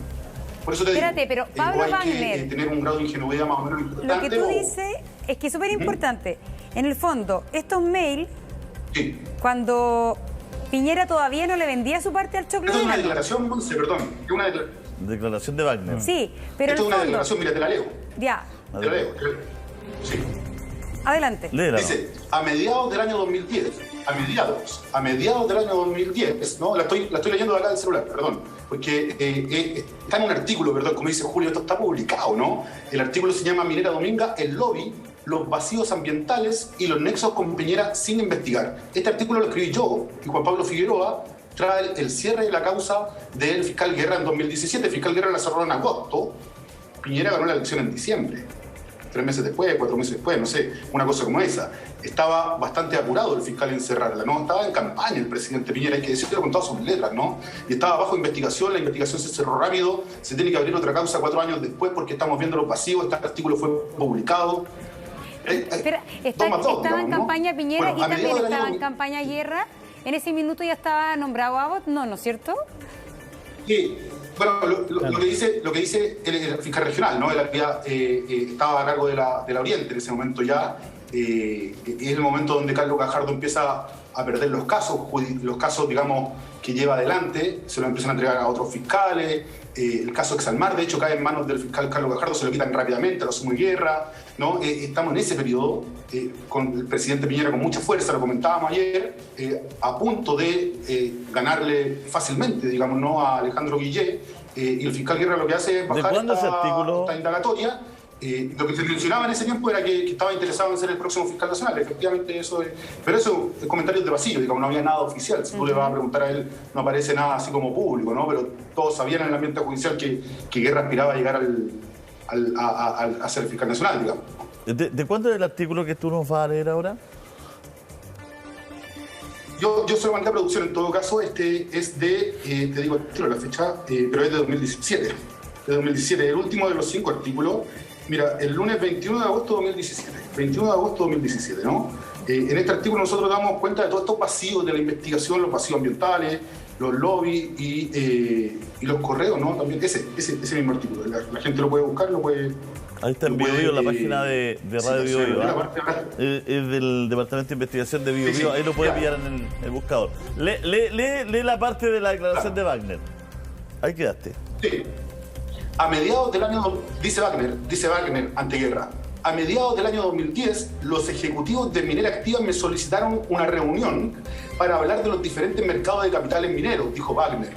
por eso te Espérate, digo, pero Pablo hay Wagner, que tener un grado de ingenuidad más o menos importante. lo que tú dices es que es súper importante. En el fondo, estos mails, Sí. cuando Piñera todavía no le vendía su parte al choclo. Esto es una declaración, Monse, perdón. Es una Declaración de Wagner. Sí, pero Esto en es una el fondo, declaración, mira, te la leo. ya, Te la leo. Sí. adelante. Léela. Dice, a mediados del año 2010, a mediados del año 2010, ¿no? La estoy leyendo de acá del celular, perdón, porque está en un artículo, perdón, como dice Julio, esto está publicado, ¿no? El artículo se llama Minera Dominga, el lobby, los vacíos ambientales y los nexos con Piñera sin investigar. Este artículo lo escribí yo, y Juan Pablo Figueroa trae el cierre de la causa del fiscal Guerra en 2017. El fiscal Guerra la cerró en agosto, Piñera ganó la elección en diciembre. 3 meses después, 4 meses después, no sé, una cosa como esa. Estaba bastante apurado el fiscal en cerrarla, ¿no? Estaba en campaña el presidente Piñera, hay que decirlo con todas sus letras, ¿no? Y estaba bajo investigación, la investigación se cerró rápido, se tiene que abrir otra causa 4 años después porque estamos viendo los pasivos, este artículo fue publicado. Espera, estaba en campaña Piñera, bueno, y también estaba en campaña Guerra. ¿En ese minuto ya estaba nombrado Abbott? No, ¿no es cierto? Sí. Bueno, lo que dice el fiscal regional, ¿no? Él estaba a cargo de la Oriente en ese momento ya. Es el momento donde Carlos Gajardo empieza a perder los casos, digamos, que lleva adelante, se lo empiezan a entregar a otros fiscales. El caso Exalmar, de hecho, cae en manos del fiscal Carlos Gajardo, se lo quitan rápidamente, lo asume Guerra, ¿no? Estamos en ese periodo, con el presidente Piñera con mucha fuerza, lo comentábamos ayer, a punto de ganarle fácilmente, digamos, ¿no? A Alejandro Guillé, y el fiscal Guerra lo que hace es bajar esta indagatoria. Lo que se mencionaba en ese tiempo era que estaba interesado en ser el próximo fiscal nacional. Efectivamente, eso es. Pero eso es comentarios de pasillo, digamos, no había nada oficial. Si tú le vas a preguntar a él, no aparece nada así como público, ¿no? Pero todos sabían en el ambiente judicial que Guerra aspiraba a llegar a ser fiscal nacional, digamos. ¿De cuándo es el artículo que tú nos vas a leer ahora? Yo se lo mandé a producción, en todo caso, este es de, te digo la fecha, pero es de 2017. De 2017, el último de los 5 artículos. Mira, el lunes 21 de agosto de 2017. 21 de agosto de 2017, ¿no? En este artículo nosotros damos cuenta de todos estos pasivos de la investigación, los pasivos ambientales, los lobbies y los correos, ¿no? También ese mismo artículo. La gente lo puede buscar, lo puede... Ahí está en BioBio, la página de Radio BioBio. Es del Departamento de Investigación de BioBio, ahí lo puede pillar en el buscador. Lee la parte de la declaración de Wagner. Ahí quedaste. Sí. A mediados del año, dice Wagner, anteguerra, a mediados del año 2010, los ejecutivos de Minera Activa me solicitaron una reunión para hablar de los diferentes mercados de capitales mineros, dijo Wagner,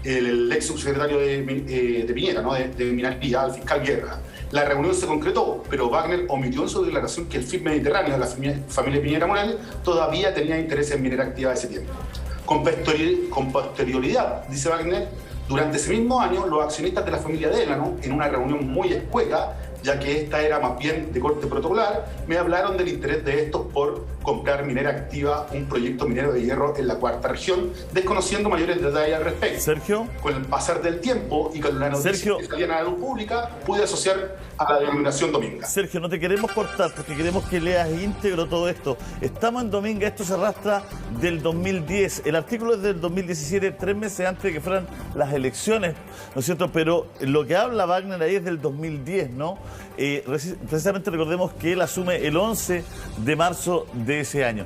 el ex subsecretario de Piñera, ¿no? de Minería, el fiscal Guerra. La reunión se concretó, pero Wagner omitió en su declaración que el FIP Mediterráneo de la familia Piñera Morales todavía tenía interés en Minera Activa de ese tiempo. Con posterioridad, dice Wagner, durante ese mismo año, los accionistas de la familia Delano, en una reunión muy escueta, ya que esta era más bien de corte protocolar, me hablaron del interés de estos por comprar Minera Activa, un proyecto minero de hierro en la cuarta región, desconociendo mayores detalles al respecto. Sergio. Con el pasar del tiempo y con la noticia que salían a la luz pública, pude asociar a la denominación Dominga. Sergio, no te queremos cortar porque queremos que leas íntegro todo esto. Estamos en Dominga, esto se arrastra del 2010. El artículo es del 2017, 3 meses antes de que fueran las elecciones, ¿no es cierto? Pero lo que habla Wagner ahí es del 2010, ¿no? Precisamente recordemos que él asume el 11 de marzo de ese año.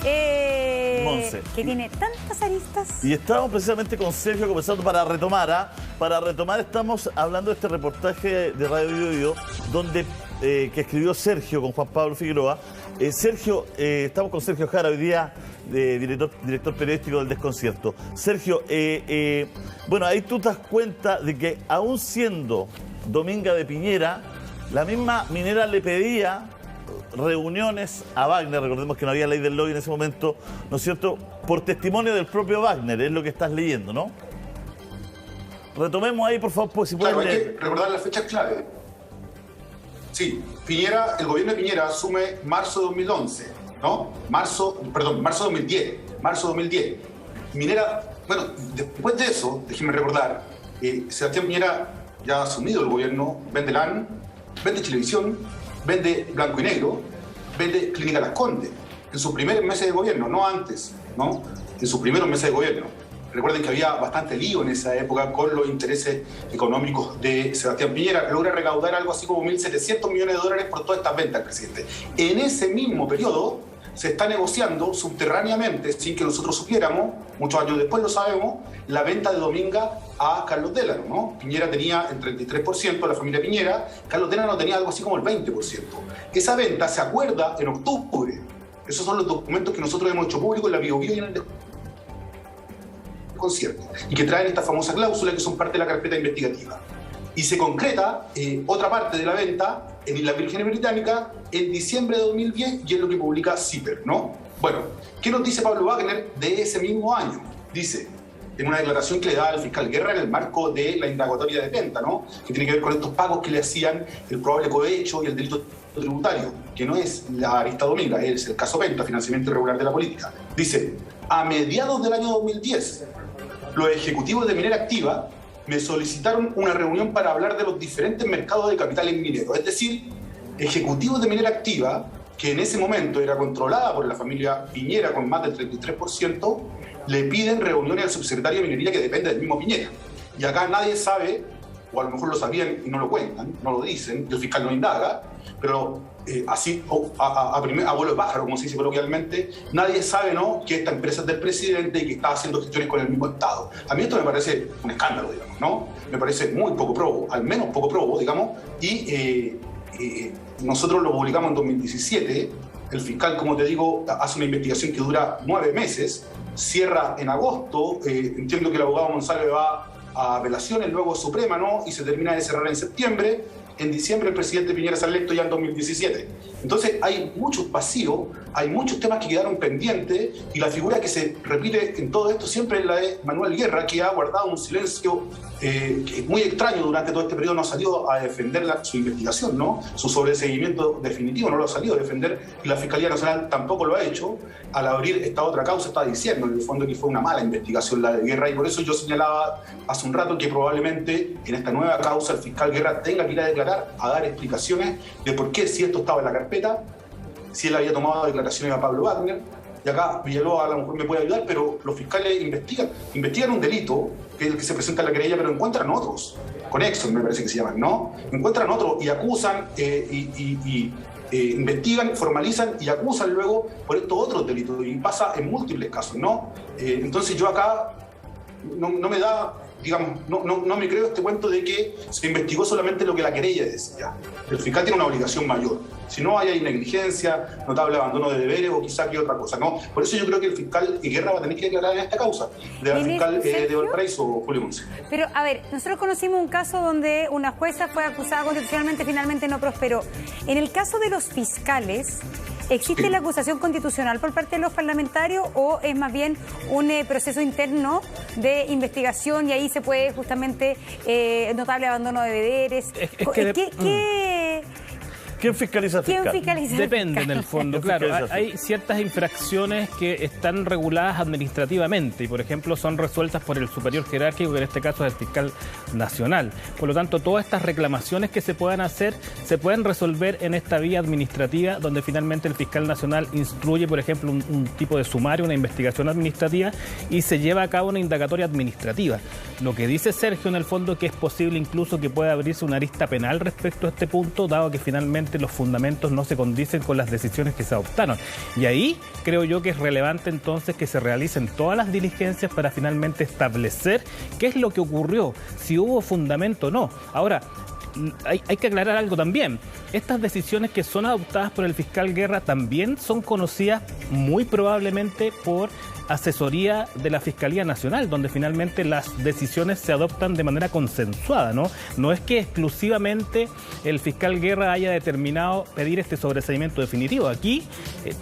Que tiene tantas aristas. Y estábamos precisamente con Sergio conversando para retomar. Para retomar estamos hablando de este reportaje de Radio BioBio, donde que escribió Sergio con Juan Pablo Figueroa. Sergio, estamos con Sergio Jara hoy día, director periodístico del Desconcierto. Sergio, bueno, ahí tú te das cuenta de que aún siendo Dominga de Piñera, la misma minera le pedía reuniones a Wagner, recordemos que no había ley del lobby en ese momento, ¿no es cierto?, por testimonio del propio Wagner, es lo que estás leyendo, ¿no? Retomemos ahí, por favor, pues si puedes hay leer. que recordar las fechas clave. Sí, el gobierno de Piñera asume marzo de 2011, ¿no? Marzo de 2010. Minera, bueno, después de eso, déjenme recordar, Sebastián Piñera ya ha asumido el gobierno, vende LAN, vende Chilevisión, vende Blanco y Negro, vende Clínica Las Condes, en sus primeros meses de gobierno, no antes, ¿no? En sus primeros meses de gobierno. Recuerden que había bastante lío en esa época con los intereses económicos de Sebastián Piñera. Logra recaudar algo así como 1.700 millones de dólares por todas estas ventas, presidente. En ese mismo periodo se está negociando subterráneamente, sin que nosotros supiéramos, muchos años después lo sabemos, la venta de Dominga a Carlos Delano, ¿no? Piñera tenía el 33%, la familia Piñera, Carlos Delano tenía algo así como el 20%. Esa venta se acuerda en octubre. Esos son los documentos que nosotros hemos hecho públicos en la BioBio y en el Desconcierto, y que traen esta famosa cláusula que son parte de la carpeta investigativa. Y se concreta otra parte de la venta en la Virgen Británica en diciembre de 2010 y es lo que publica CIPER, ¿no? Bueno, ¿qué nos dice Pablo Wagner de ese mismo año? Dice, en una declaración que le da al fiscal Guerra en el marco de la indagatoria de Penta, ¿no? Que tiene que ver con estos pagos que le hacían el probable cohecho y el delito tributario, que no es la arista Dominga, es el caso Penta, financiamiento irregular de la política. Dice, a mediados del año 2010, los ejecutivos de Minera Activa me solicitaron una reunión para hablar de los diferentes mercados de capitales mineros. Es decir, ejecutivos de Minera Activa, que en ese momento era controlada por la familia Piñera con más del 33%, le piden reuniones al subsecretario de Minería que depende del mismo Piñera. Y acá nadie sabe, o a lo mejor lo sabían y no lo cuentan, no lo dicen, el fiscal no indaga, pero así, a vuelo de pájaro, como se dice coloquialmente, nadie sabe, ¿no?, que esta empresa es del presidente y que está haciendo gestiones con el mismo Estado. A mí esto me parece un escándalo, digamos, ¿no? Me parece muy poco probo, al menos poco probo, digamos, y nosotros lo publicamos en 2017. El fiscal, como te digo, hace una investigación que dura 9 meses, cierra en agosto, entiendo que el abogado Monsalve va a apelaciones, luego Suprema, ¿no?, y se termina de cerrar en septiembre. En diciembre el presidente Piñera sale electo ya en 2017. Entonces hay muchos vacíos, hay muchos temas que quedaron pendientes y la figura que se repite en todo esto siempre es la de Manuel Guerra, que ha guardado un silencio que es muy extraño durante todo este periodo, no ha salido a defender su investigación, ¿no? Su sobreseguimiento definitivo no lo ha salido a defender y la Fiscalía Nacional tampoco lo ha hecho. Al abrir esta otra causa está diciendo en el fondo que fue una mala investigación la de Guerra y por eso yo señalaba hace un rato que probablemente en esta nueva causa el fiscal Guerra tenga que ir a declarar, a dar explicaciones de por qué, si esto estaba en la carpeta, si él había tomado declaraciones a Pablo Wagner. Y acá Villalobos a lo mejor me puede ayudar, pero los fiscales investigan un delito, que es el que se presenta en la querella, pero encuentran otros. Con Exxon me parece que se llaman, ¿no? Encuentran otros y acusan investigan, formalizan y acusan luego por estos otros delitos. Y pasa en múltiples casos, ¿no? Entonces yo acá no me da, digamos, no me creo este cuento de que se investigó solamente lo que la querella decía. El fiscal tiene una obligación mayor. Si no, hay negligencia, notable abandono de deberes o quizá que otra cosa, ¿no? Por eso yo creo que el fiscal Guerra va a tener que declarar en esta causa, de la fiscal de Valparaíso, Julio Monse. Pero, a ver, nosotros conocimos un caso donde una jueza fue acusada constitucionalmente, finalmente no prosperó. En el caso de los fiscales, ¿existe la acusación constitucional por parte de los parlamentarios o es más bien un proceso interno de investigación y ahí se puede justamente notable abandono de deberes? ¿Quién fiscaliza al fiscal? Depende en el fondo, claro. Hay ciertas infracciones que están reguladas administrativamente y, por ejemplo, son resueltas por el superior jerárquico, que en este caso es el fiscal nacional. Por lo tanto, todas estas reclamaciones que se puedan hacer se pueden resolver en esta vía administrativa, donde finalmente el fiscal nacional instruye, por ejemplo, un tipo de sumario, una investigación administrativa y se lleva a cabo una indagatoria administrativa. Lo que dice Sergio, en el fondo, que es posible incluso que pueda abrirse una arista penal respecto a este punto, dado que finalmente los fundamentos no se condicen con las decisiones que se adoptaron. Y ahí creo yo que es relevante entonces que se realicen todas las diligencias para finalmente establecer qué es lo que ocurrió, si hubo fundamento o no. Ahora, hay que aclarar algo también. Estas decisiones que son adoptadas por el fiscal Guerra también son conocidas muy probablemente por asesoría de la Fiscalía Nacional, donde finalmente las decisiones se adoptan de manera consensuada, ¿no? No es que exclusivamente el fiscal Guerra haya determinado pedir este sobreseimiento definitivo. Aquí,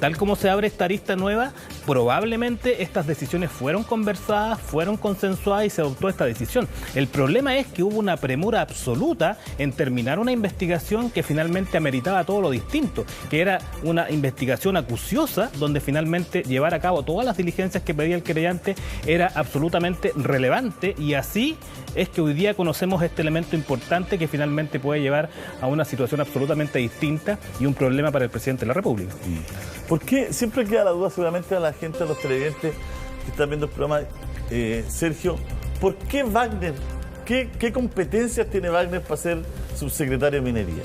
tal como se abre esta arista nueva, probablemente estas decisiones fueron conversadas, fueron consensuadas y se adoptó esta decisión. El problema es que hubo una premura absoluta en terminar una investigación que finalmente ameritaba todo lo distinto, que era una investigación acuciosa, donde finalmente llevar a cabo todas las diligencias que pedía el querellante era absolutamente relevante, y así es que hoy día conocemos este elemento importante que finalmente puede llevar a una situación absolutamente distinta y un problema para el presidente de la República. ¿Por qué? Siempre queda la duda seguramente a la gente, a los televidentes que están viendo el programa, Sergio, ¿por qué Wagner? ¿Qué competencias tiene Wagner para ser subsecretario de Minería?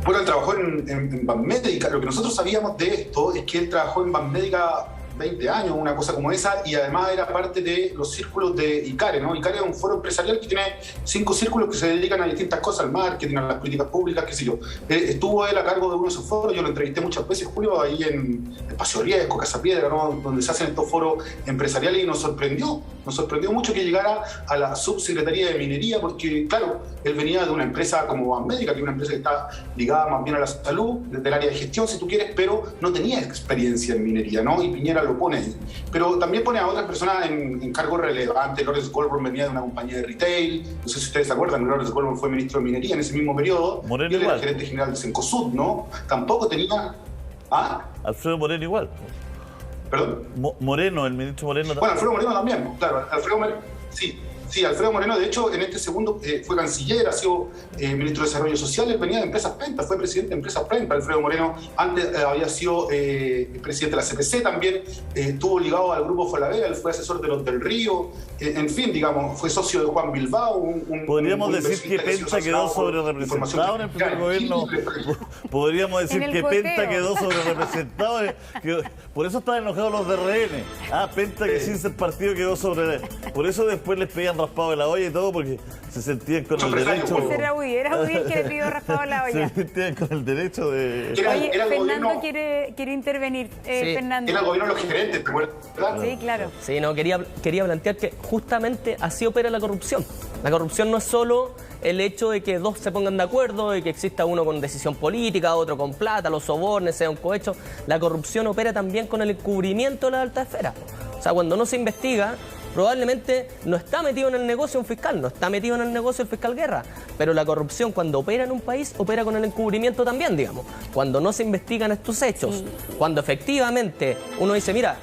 Bueno, él trabajó en Banmédica. Lo que nosotros sabíamos de esto es que él trabajó en Banmédica 20 años, una cosa como esa, y además era parte de los círculos de ICARE, ¿no? ICARE es un foro empresarial que tiene 5 círculos que se dedican a distintas cosas, al marketing, a las políticas públicas, qué sé yo. Estuvo él a cargo de uno de esos foros, yo lo entrevisté muchas veces, Julio, ahí en Espacio Riesgo, Casa Piedra, ¿no? Donde se hacen estos foros empresariales, y nos sorprendió mucho que llegara a la subsecretaría de Minería, porque, claro, él venía de una empresa como Banmédica, que es una empresa que está ligada más bien a la salud, desde el área de gestión, si tú quieres, pero no tenía experiencia en minería, ¿no? Y Piñera lo pone ahí. Pero también pone a otras personas en cargos relevantes. Lawrence Goldberg venía de una compañía de retail, no sé si ustedes se acuerdan, Lawrence Goldberg fue ministro de Minería en ese mismo periodo. Moreno y él igual. era gerente general de Cencosud, ¿no? Tampoco tenía... ¿Ah? Alfredo Moreno igual. ¿Perdón? Moreno, el ministro Moreno. Bueno, Alfredo Moreno también, claro. Alfredo Moreno, sí, Alfredo Moreno, de hecho, en este segundo fue canciller, ha sido ministro de Desarrollo Social, él venía de Empresas Prenta, fue presidente de Empresas Prenta. Alfredo Moreno antes había sido presidente de la CPC también, estuvo ligado al grupo Falabella, él fue asesor de los del Río, en fin, digamos, fue socio de Juan Bilbao. Podríamos decir que Penta quedó sobre representado en el primer gobierno. Podríamos decir que Penta quedó sobre representado. Por eso estaban enojados los de RN. Penta, que sin ser partido quedó sobre. Por eso después les pedían raspado de la olla y todo, porque se sentían con el derecho. Era Udir que le pidió raspado de la olla. Se sentían con el derecho de. Oye, Fernando quiere intervenir. Sí. Fernando. Era el gobierno de los gerentes, ¿te acuerdas? Sí, claro. Sí, no, quería plantear que justamente así opera la corrupción. La corrupción no es solo el hecho de que dos se pongan de acuerdo, de que exista uno con decisión política, otro con plata, los sobornes, sea un cohecho. La corrupción opera también con el encubrimiento de la alta esfera. O sea, cuando no se investiga, probablemente no está metido en el negocio un fiscal, no está metido en el negocio el fiscal Guerra, pero la corrupción cuando opera en un país, opera con el encubrimiento también, digamos. Cuando no se investigan estos hechos, cuando efectivamente uno dice, mira,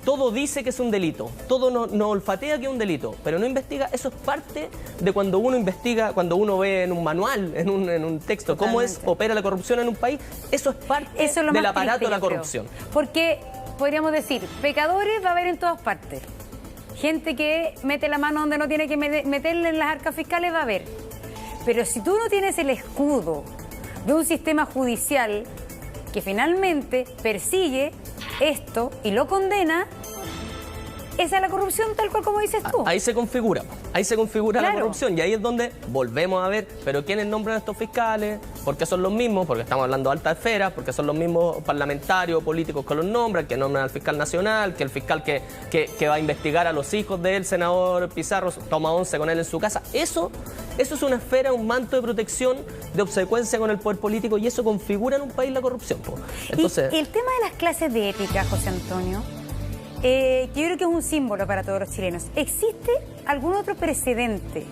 todo dice que es un delito, todo no olfatea que es un delito, pero no investiga. Eso es parte de cuando uno investiga, cuando uno ve en un manual, en un texto, cómo opera la corrupción en un país. Eso es parte del aparato de la corrupción. Porque podríamos decir, pecadores va a haber en todas partes. Gente que mete la mano donde no tiene que meterle en las arcas fiscales va a haber. Pero si tú no tienes el escudo de un sistema judicial que finalmente persigue esto y lo condena, esa es la corrupción tal cual como dices tú. Ahí se configura la corrupción, y ahí es donde volvemos a ver, pero ¿quiénes nombran a estos fiscales? ¿Por qué son los mismos? Porque estamos hablando de altas esferas, porque son los mismos parlamentarios, políticos que los nombran, que nombran al fiscal nacional, que el fiscal que va a investigar a los hijos del senador Pizarro toma 11 con él en su casa. Eso es una esfera, un manto de protección, de obsecuencia con el poder político, y eso configura en un país la corrupción. Entonces, y el tema de las clases de ética, José Antonio, que yo creo que es un símbolo para todos los chilenos. ¿Existe algún otro precedente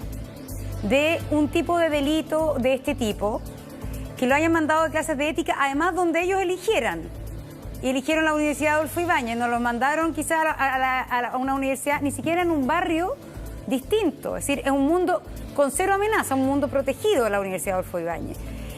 de un tipo de delito de este tipo que lo hayan mandado de clases de ética, además donde ellos eligieran? Y eligieron la Universidad Adolfo Ibáñez, no lo mandaron quizás a una universidad, ni siquiera en un barrio distinto. Es decir, es un mundo con cero amenaza, un mundo protegido de la Universidad Adolfo Ibáñez.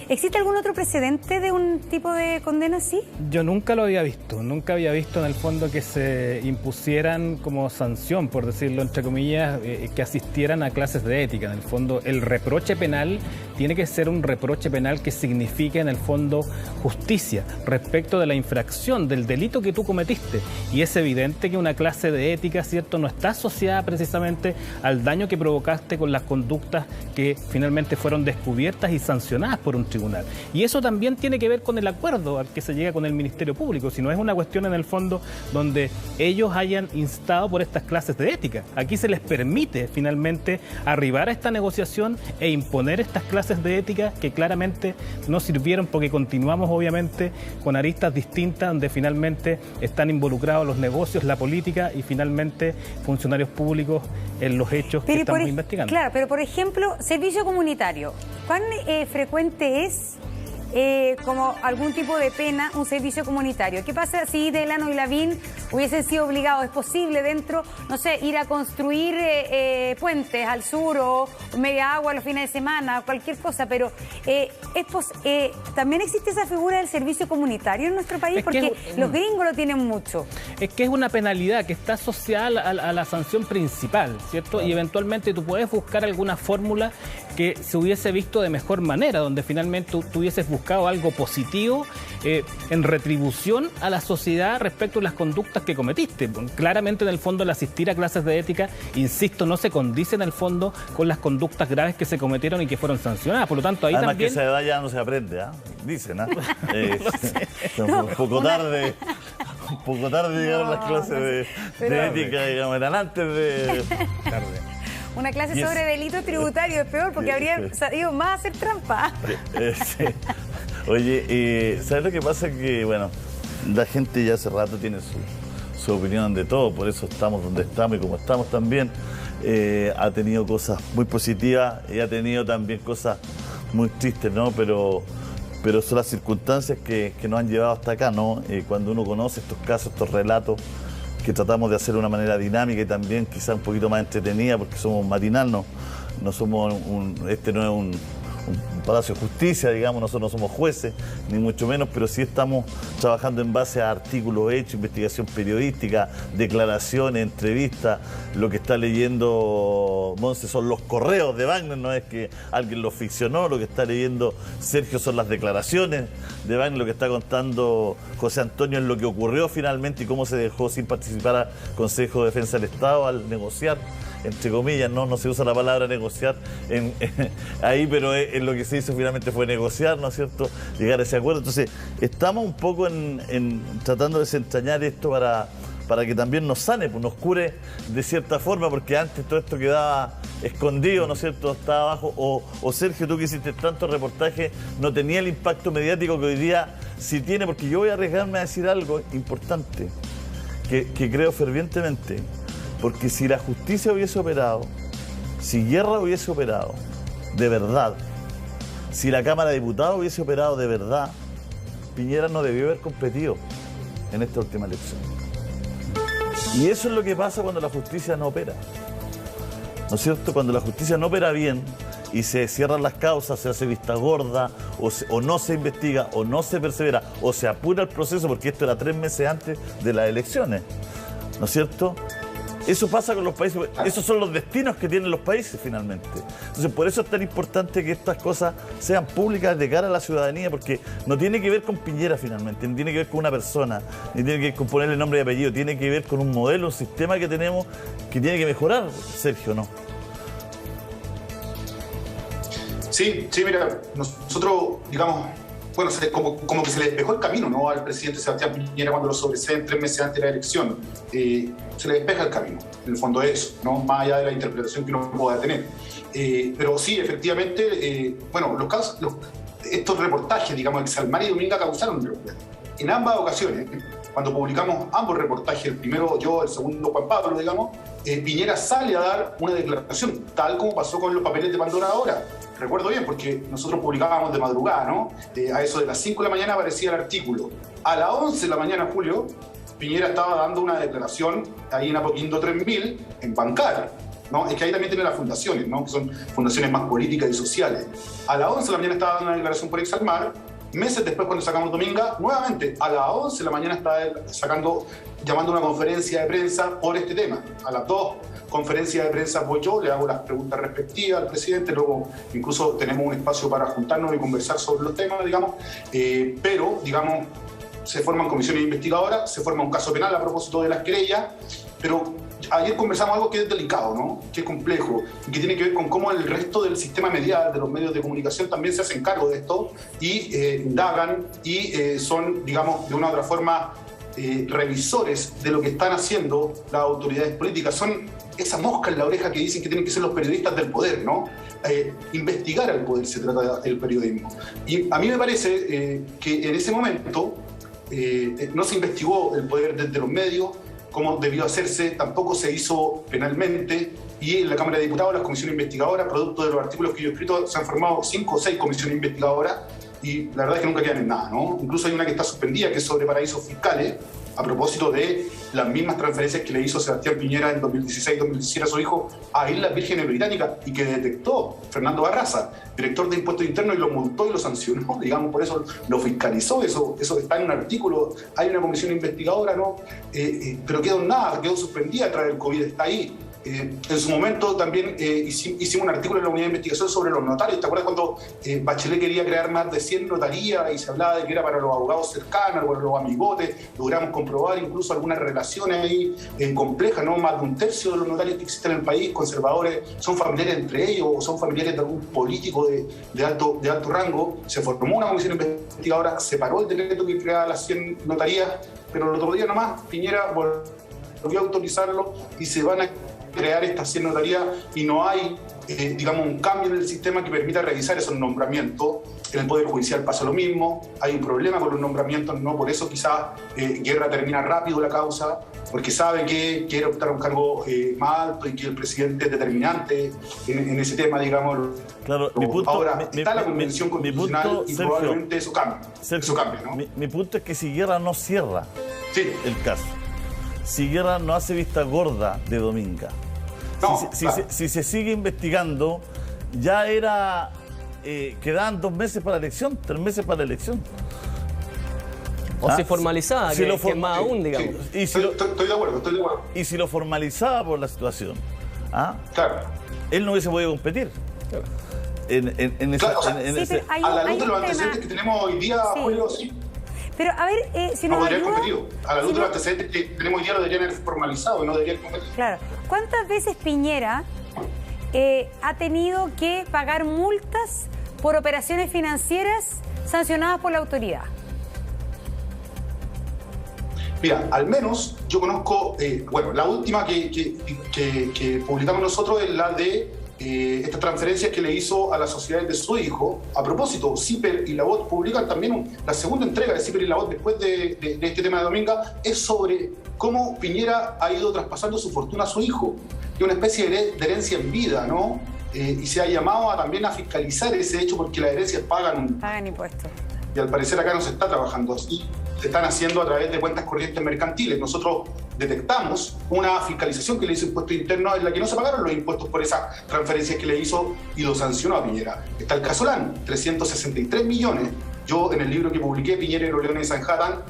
¿Existe algún otro precedente de un tipo de condena así? Yo nunca lo había visto, nunca había visto en el fondo que se impusieran como sanción, por decirlo entre comillas, que asistieran a clases de ética. En el fondo, el reproche penal tiene que ser un reproche penal que signifique en el fondo justicia respecto de la infracción, del delito que tú cometiste. Y es evidente que una clase de ética, ¿cierto?, no está asociada precisamente al daño que provocaste con las conductas que finalmente fueron descubiertas y sancionadas por un tribunal. Y eso también tiene que ver con el acuerdo al que se llega con el Ministerio Público, si no es una cuestión en el fondo donde ellos hayan instado por estas clases de ética. Aquí se les permite finalmente arribar a esta negociación e imponer estas clases de ética que claramente no sirvieron, porque continuamos obviamente con aristas distintas donde finalmente están involucrados los negocios, la política y finalmente funcionarios públicos en los hechos que estamos investigando. Claro, pero por ejemplo, servicio comunitario, ¿cuán frecuente es como algún tipo de pena un servicio comunitario? ¿Qué pasa si Delano y Lavín hubiesen sido obligados? ¿Es posible dentro, no sé, ir a construir puentes al sur o media agua los fines de semana, cualquier cosa? Pero también existe esa figura del servicio comunitario en nuestro país, porque los gringos lo tienen mucho. Es que es una penalidad que está asociada a la sanción principal, ¿cierto? Y eventualmente tú puedes buscar alguna fórmula que se hubiese visto de mejor manera, donde finalmente tú hubieses buscado algo positivo en retribución a la sociedad respecto a las conductas que cometiste. Claramente, en el fondo, el asistir a clases de ética, insisto, no se condice en el fondo con las conductas graves que se cometieron y que fueron sancionadas. Por lo tanto, ahí además también... que esa edad ya no se aprende, dicen, un poco tarde llegaron las clases de ética, digamos, eran antes de... Tarde. Una clase sobre delitos tributarios es peor, porque habrían sabido más a hacer trampa. Sí. Oye, ¿sabes lo que pasa? Que, bueno, la gente ya hace rato tiene su opinión de todo, por eso estamos donde estamos y como estamos también. Ha tenido cosas muy positivas y ha tenido también cosas muy tristes, ¿no? Pero son las circunstancias que nos han llevado hasta acá, ¿no? Cuando uno conoce estos casos, estos relatos, que tratamos de hacer de una manera dinámica y también quizá un poquito más entretenida, porque somos matinal, no somos este no es un Palacio de Justicia, digamos, nosotros no somos jueces, ni mucho menos, pero sí estamos trabajando en base a artículos hechos, investigación periodística, declaraciones, entrevistas. Lo que está leyendo Monse son los correos de Wagner, no es que alguien los ficcionó. Lo que está leyendo Sergio son las declaraciones de Wagner. Lo que está contando José Antonio es lo que ocurrió finalmente y cómo se dejó sin participar al Consejo de Defensa del Estado al negociar, entre comillas, no se usa la palabra negociar ahí, pero lo que se hizo finalmente fue negociar, ¿no es cierto?, llegar a ese acuerdo. Entonces, estamos un poco tratando de desentrañar esto para que también nos sane, pues nos cure de cierta forma, porque antes todo esto quedaba escondido, ¿no es cierto?, estaba abajo, o Sergio, tú que hiciste tantos reportajes, no tenía el impacto mediático que hoy día sí tiene, porque yo voy a arriesgarme a decir algo importante, que creo fervientemente. Porque si la justicia hubiese operado, si Guerra hubiese operado de verdad, si la Cámara de Diputados hubiese operado de verdad, Piñera no debió haber competido en esta última elección. Y eso es lo que pasa cuando la justicia no opera. ¿No es cierto? Cuando la justicia no opera bien y se cierran las causas, se hace vista gorda, o no se investiga, o no se persevera, o se apura el proceso, porque esto era 3 meses antes de las elecciones. ¿No es cierto? Eso pasa con los países, esos son los destinos que tienen los países finalmente. Entonces, por eso es tan importante que estas cosas sean públicas de cara a la ciudadanía, porque no tiene que ver con Piñera finalmente, no tiene que ver con una persona, ni tiene que ver con ponerle nombre y apellido, tiene que ver con un modelo, un sistema que tenemos que tiene que mejorar, Sergio, ¿no? Sí, mira, nosotros, digamos, bueno, como que se le despejó el camino, ¿no?, al presidente Sebastián Piñera cuando lo sobreseen 3 meses antes de la elección. Se le despeja el camino, en el fondo es eso, ¿no?, más allá de la interpretación que uno pueda tener. Pero sí, efectivamente, bueno, estos reportajes, digamos, Exalmar y Dominga causaron preocupación. En ambas ocasiones, cuando publicamos ambos reportajes, el primero yo, el segundo Juan Pablo, digamos, Piñera sale a dar una declaración, tal como pasó con los papeles de Pandora ahora. Recuerdo bien, porque nosotros publicábamos de madrugada, ¿no? A eso de las 5 de la mañana aparecía el artículo. A las 11 de la mañana, Julio, Piñera estaba dando una declaración ahí en Apoquindo 3000, en Bancar, ¿no? Es que ahí también tiene las fundaciones, ¿no?, que son fundaciones más políticas y sociales. A las 11 de la mañana estaba dando una declaración por Exalmar. Meses después, cuando sacamos Dominga, nuevamente a las 11 de la mañana estaba llamando a una conferencia de prensa por este tema. A las 2 conferencias de prensa voy yo, le hago las preguntas respectivas al presidente, luego incluso tenemos un espacio para juntarnos y conversar sobre los temas, digamos, pero, digamos, se forman comisiones investigadoras, se forma un caso penal a propósito de las querellas, pero ayer conversamos algo que es delicado, ¿no?, que es complejo, y que tiene que ver con cómo el resto del sistema medial, de los medios de comunicación, también se hacen cargo de esto y indagan y son, digamos, de una u otra forma revisores de lo que están haciendo las autoridades políticas. Son esa mosca en la oreja que dicen que tienen que ser los periodistas del poder, ¿no? Investigar al poder se trata del periodismo. Y a mí me parece que en ese momento no se investigó el poder desde los medios como debió hacerse, tampoco se hizo penalmente, y en la Cámara de Diputados las comisiones investigadoras, producto de los artículos que yo he escrito, se han formado 5 o 6 comisiones investigadoras y la verdad es que nunca quedan en nada, ¿no? Incluso hay una que está suspendida, que es sobre paraísos fiscales, a propósito de las mismas transferencias que le hizo Sebastián Piñera en 2016-2017 a su hijo a Islas Vírgenes Británicas, y que detectó Fernando Barraza, director de Impuestos Internos, y lo multó y lo sancionó, digamos, por eso lo fiscalizó. Eso está en un artículo, hay una comisión investigadora, ¿no? Pero quedó en nada, quedó suspendida a través del COVID, está ahí. En su momento también hicimos un artículo en la unidad de investigación sobre los notarios. ¿Te acuerdas cuando Bachelet quería crear más de 100 notarías y se hablaba de que era para los abogados cercanos, para los amigotes? Logramos comprobar incluso algunas relaciones ahí complejas, ¿no? Más de 1/3 de los notarios que existen en el país, conservadores, son familiares entre ellos o son familiares de algún político de alto rango. Se formó una comisión investigadora, se paró el decreto que creaba las 100 notarías, pero el otro día nomás Piñera volvió a autorizarlo y se van a crear estas 100 notarías, y no hay, digamos, un cambio en el sistema que permita revisar esos nombramientos. En el Poder Judicial pasa lo mismo, hay un problema con los nombramientos, ¿no? Por eso quizás Guerra termina rápido la causa, porque sabe que quiere optar a un cargo más alto y que el presidente es determinante en ese tema, digamos. Claro, ahora está la Convención Constitucional y Sergio, probablemente eso cambie, ¿no? Mi punto es que si Guerra no cierra el caso, si Guerra no hace vista gorda de Dominga, si se sigue investigando, ya era, quedaban 2 meses para la elección, 3 meses para la elección. O si formalizaba, que es más aún, digamos. Sí. Estoy de acuerdo. Y si lo formalizaba por la situación, él no hubiese podido competir. Claro. A la luz de los antecedentes que tenemos hoy día, Julio, sí. Pero a ver, si no nos podría ayuda, competido. A la luz de los antecedentes que tenemos hoy día lo deberían haber formalizado, no deberían competir. Claro. ¿Cuántas veces Piñera ha tenido que pagar multas por operaciones financieras sancionadas por la autoridad? Mira, al menos yo conozco, bueno, la última que publicamos nosotros es la de estas transferencias que le hizo a las sociedades de su hijo. A propósito, CIPER y la BOT publican también la segunda entrega de CIPER y la BOT después de este tema de Dominga, es sobre cómo Piñera ha ido traspasando su fortuna a su hijo, que es una especie de herencia en vida, ¿no? Y se ha llamado también a fiscalizar ese hecho porque las herencias pagan impuestos. Y al parecer acá no se está trabajando así. están haciendo a través de cuentas corrientes mercantiles. Nosotros detectamos una fiscalización que le hizo Impuesto Interno en la que no se pagaron los impuestos por esas transferencias que le hizo y lo sancionó a Piñera. Está el caso LAN, 363 millones. Yo, en el libro que publiqué, Piñera y los Leones de Sanhattan,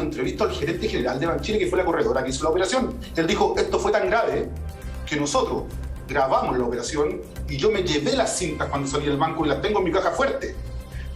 entrevisto al gerente general de Banchile, que fue la corredora que hizo la operación. Él dijo, esto fue tan grave que nosotros grabamos la operación y yo me llevé las cintas cuando salí del banco y las tengo en mi caja fuerte.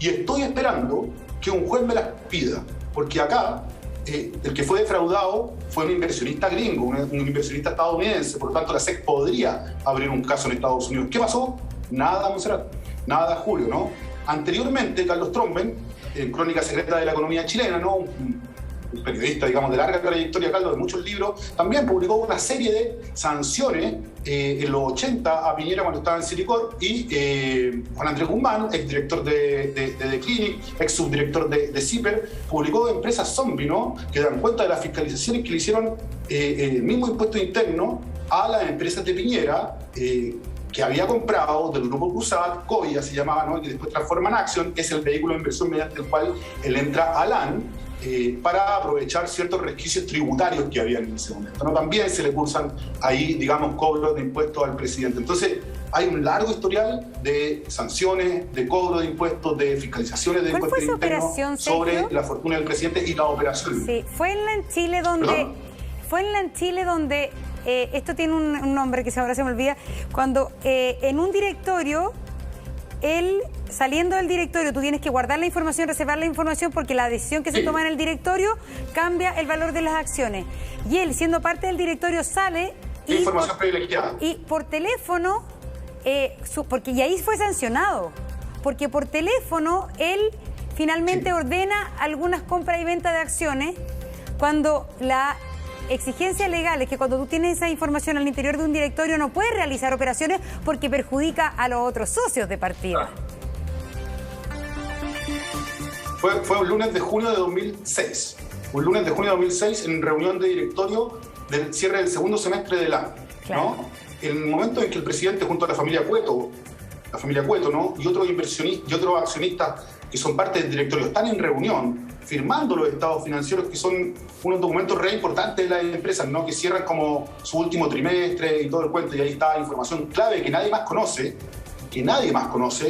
Y estoy esperando que un juez me las pida, porque acá el que fue defraudado fue un inversionista gringo, un inversionista estadounidense, por lo tanto la SEC podría abrir un caso en Estados Unidos. ¿Qué pasó? Nada, Monserrat, nada, Julio, ¿no? Anteriormente, Carlos Tromben, en Crónica Secreta de la Economía Chilena, ¿no? Un periodista, digamos, de larga trayectoria, Carlos, de muchos libros, también publicó una serie de sanciones en los 80 a Piñera cuando estaba en Citicorp, y Juan Andrés Guzmán, exdirector de The Clinic, ex subdirector de CIPER, publicó empresas zombie, ¿no? Que dan cuenta de las fiscalizaciones que le hicieron el mismo Impuesto Interno a las empresas de Piñera, que había comprado del grupo CUSAT, COIA se llamaba, ¿no? Y que después transforma en Action, que es el vehículo de inversión mediante el cual él entra a LAN para aprovechar ciertos resquicios tributarios que había en ese momento, ¿no? También se le cursan ahí, digamos, cobros de impuestos al presidente. Entonces, hay un largo historial de sanciones, de cobro de impuestos, de fiscalizaciones de impuestos internos sobre la fortuna del presidente y la operación. Sí, fue en LAN Chile donde... ¿Perdón? Fue en LAN Chile donde... esto tiene un nombre que ahora se me olvida, cuando en un directorio, saliendo del directorio, tú tienes que guardar la información, reservar la información, porque la decisión que se toma en el directorio cambia el valor de las acciones. Y él, siendo parte del directorio, sale y información privilegiada. Y por teléfono, y ahí fue sancionado, porque por teléfono él finalmente ordena algunas compras y ventas de acciones, cuando la exigencia legal es que cuando tú tienes esa información al interior de un directorio no puedes realizar operaciones porque perjudica a los otros socios de partida. Fue un lunes de junio de 2006. Un lunes de junio de 2006 en reunión de directorio del cierre del segundo semestre del año. Claro. ¿No? En el momento en que el presidente junto a la familia Cueto, ¿no? y otros inversionistas y otros accionistas que son parte del directorio están en reunión firmando los estados financieros, que son unos documentos re importantes de las empresas, ¿no? Que cierran como su último trimestre y todo el cuento, y ahí está información clave que nadie más conoce,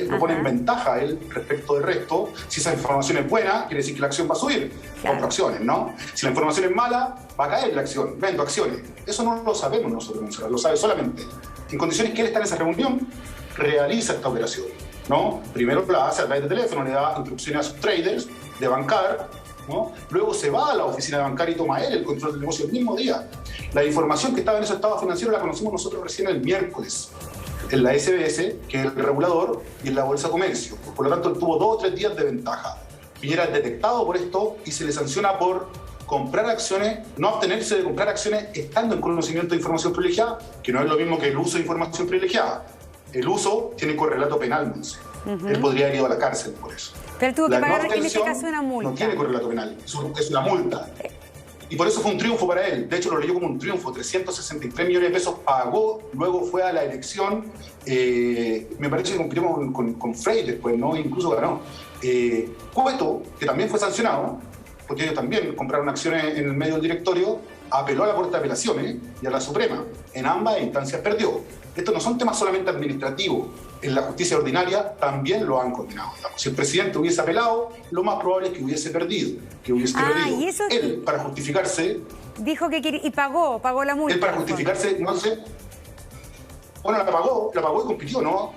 lo pone en ventaja a él respecto del resto. Si esa información es buena, quiere decir que la acción va a subir, compro acciones, ¿no? Si la información es mala, va a caer la acción, vendo acciones. Eso no lo sabemos nosotros, lo sabe solamente en condiciones que él está en esa reunión, realiza esta operación, ¿no? Primero la hace a través de teléfono, le da instrucciones a sus traders de bancar, ¿no? Luego se va a la oficina de bancar y toma él el control del negocio el mismo día. La información que estaba en esos estados financieros la conocimos nosotros recién el miércoles, en la SBS, que es el regulador, y en la Bolsa de Comercio. Por lo tanto, él tuvo 2 o 3 días de ventaja. Piñera es detectado por esto y se le sanciona por comprar acciones, no abstenerse de comprar acciones estando en conocimiento de información privilegiada, que no es lo mismo que el uso de información privilegiada. El uso tiene correlato penal, no sé. Él podría haber ido a la cárcel por eso. Pero él tuvo que pagar en este caso una multa. No tiene correlato penal, es una multa. Y por eso fue un triunfo para él. De hecho, lo leyó como un triunfo. 363 millones de pesos pagó, luego fue a la elección. Me parece que compitió con Frey después, ¿no? Incluso ganó. Cueto, que también fue sancionado, porque ellos también compraron acciones en el medio del directorio, apeló a la Corte de Apelaciones y a la Suprema. En ambas instancias perdió. Estos no son temas solamente administrativos. En la justicia ordinaria también lo han condenado. Si el presidente hubiese apelado, lo más probable es que hubiese perdido. ¿Y eso? Él, para justificarse... Dijo que y pagó la multa. Él, para justificarse, no sé... Bueno, la pagó y compitió, ¿no?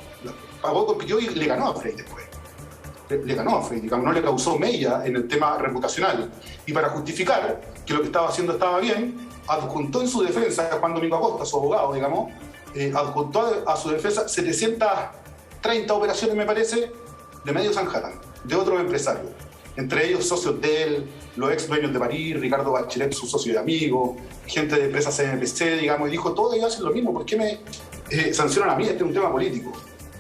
Pagó y compitió y le ganó a Frey después. Le ganó a Frey, digamos, no le causó mella en el tema reputacional. Y para justificar que lo que estaba haciendo estaba bien, adjuntó en su defensa, Juan Domingo Acosta, su abogado, digamos, adjuntó a su defensa 730 operaciones, me parece, de medio Sanhattan, de otros empresarios. Entre ellos socios de él, los ex dueños de París, Ricardo Bachelet, su socio y amigo, gente de empresas CNPC, digamos, y dijo, todos ellos hacen lo mismo, ¿por qué me sancionan a mí? Este es un tema político.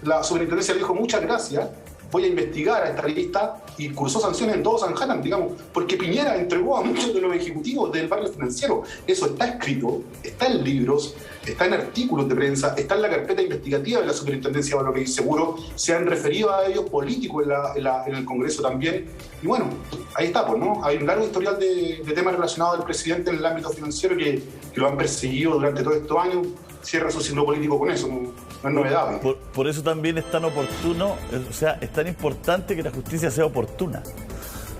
La superintendencia le dijo, muchas gracias, voy a investigar a esta revista y cursó sanciones en todo Sanján, digamos, porque Piñera entregó a muchos de los ejecutivos del barrio financiero. Eso está escrito, está en libros, está en artículos de prensa, está en la carpeta investigativa de la Superintendencia de Valores y Seguros, se han referido a ellos políticos en el Congreso también. Y bueno, ahí está, pues, ¿no? Hay un largo historial de temas relacionados del presidente en el ámbito financiero que lo han perseguido durante todos estos años. Cierra su ciclo político con eso, no es novedad. Por eso también es tan oportuno, o sea, es tan importante que la justicia sea oportuna.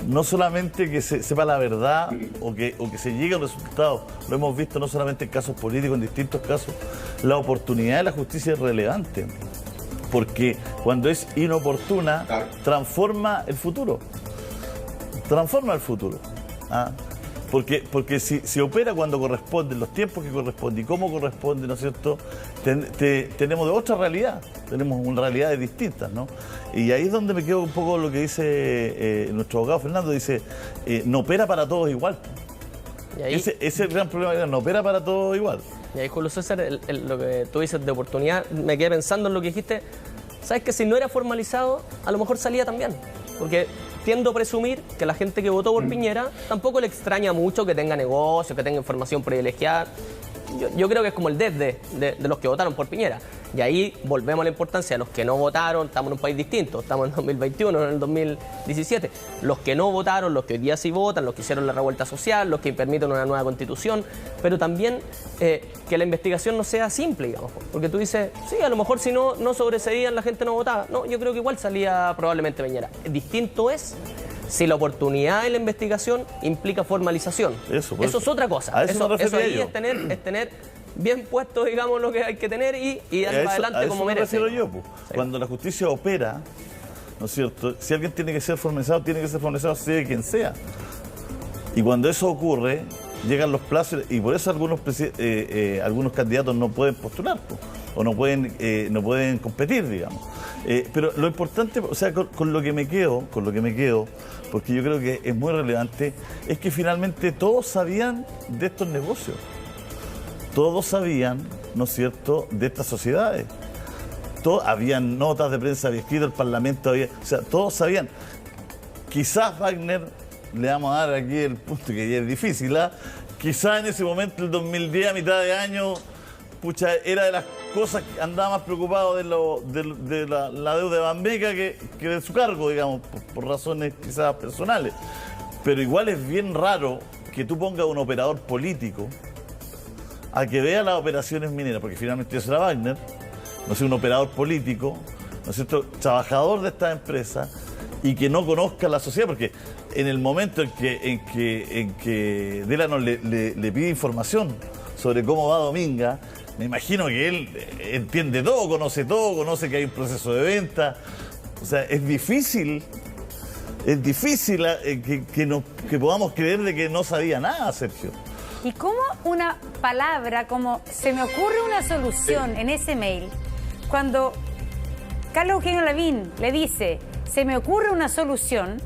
No solamente que se sepa la verdad o que se llegue a un resultado. Lo hemos visto no solamente en casos políticos, en distintos casos. La oportunidad de la justicia es relevante. Porque cuando es inoportuna, transforma el futuro. Transforma el futuro. ¿Ah? Porque si opera cuando corresponde, en los tiempos que corresponde y cómo corresponde, ¿no es cierto? Tenemos de otra realidad, tenemos una realidad distintas, ¿no? Y ahí es donde me quedo un poco lo que dice nuestro abogado Fernando, dice, no opera para todos igual. Y ahí, ese es el gran problema, no opera para todos igual. Y ahí, Julio César, lo que tú dices de oportunidad, me quedé pensando en lo que dijiste. ¿Sabes que si no era formalizado, a lo mejor salía también? Porque tiendo a presumir que la gente que votó por Piñera tampoco le extraña mucho que tenga negocios, que tenga información privilegiada. Yo creo que es como el desde de los que votaron por Piñera. Y ahí volvemos a la importancia de los que no votaron. Estamos en un país distinto, estamos en 2021, no en el 2017. Los que no votaron, los que hoy día sí votan, los que hicieron la revuelta social, los que permiten una nueva constitución, pero también que la investigación no sea simple, digamos. Porque tú dices, sí, a lo mejor si no sobreseían, la gente no votaba. No, yo creo que igual salía probablemente Piñera. Distinto es si la oportunidad de la investigación implica formalización. Eso es otra cosa. Eso ahí es tener bien puesto, digamos, lo que hay que tener y dar para adelante como merece. Yo, pues. Sí. Cuando la justicia opera, ¿no es cierto? Si alguien tiene que ser formalizado, sea de quien sea. Y cuando eso ocurre, llegan los plazos y por eso algunos candidatos no pueden postular, pues, o no pueden competir, digamos. Pero lo importante, o sea, con lo que me quedo, porque yo creo que es muy relevante, es que finalmente todos sabían de estos negocios. Todos sabían, ¿no es cierto?, de estas sociedades. Habían notas de prensa, había escrito el Parlamento, o sea, todos sabían. Quizás Wagner, le vamos a dar aquí el punto que ya es difícil, ¿ah? Quizás en ese momento, el 2010, a mitad de año, pucha, era de las cosas que andaba más preocupado de la deuda de Bambeca que de su cargo, digamos, por razones quizás personales. Pero igual es bien raro que tú pongas un operador político a que vea las operaciones mineras, porque finalmente eso era Wagner, no sé, un operador político, ¿no es cierto?, trabajador de esta empresa, y que no conozca la sociedad, porque en el momento en que Delano le pide información sobre cómo va Dominga, me imagino que él entiende todo, conoce que hay un proceso de venta. O sea, es difícil que podamos creer de que no sabía nada, Sergio. ¿Y cómo una palabra como se me ocurre una solución en ese mail, cuando Carlos Eugenio Lavín le dice se me ocurre una solución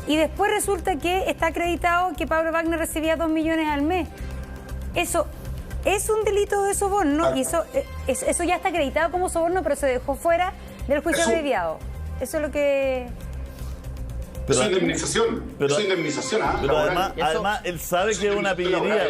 y después resulta que está acreditado que Pablo Wagner recibía 2 millones al mes? Eso es un delito de soborno y eso ya está acreditado como soborno, pero se dejó fuera del juicio abreviado. Eso es lo que... Eso es indemnización. Eso es indemnización. Pero además, él sabe que es una pillería.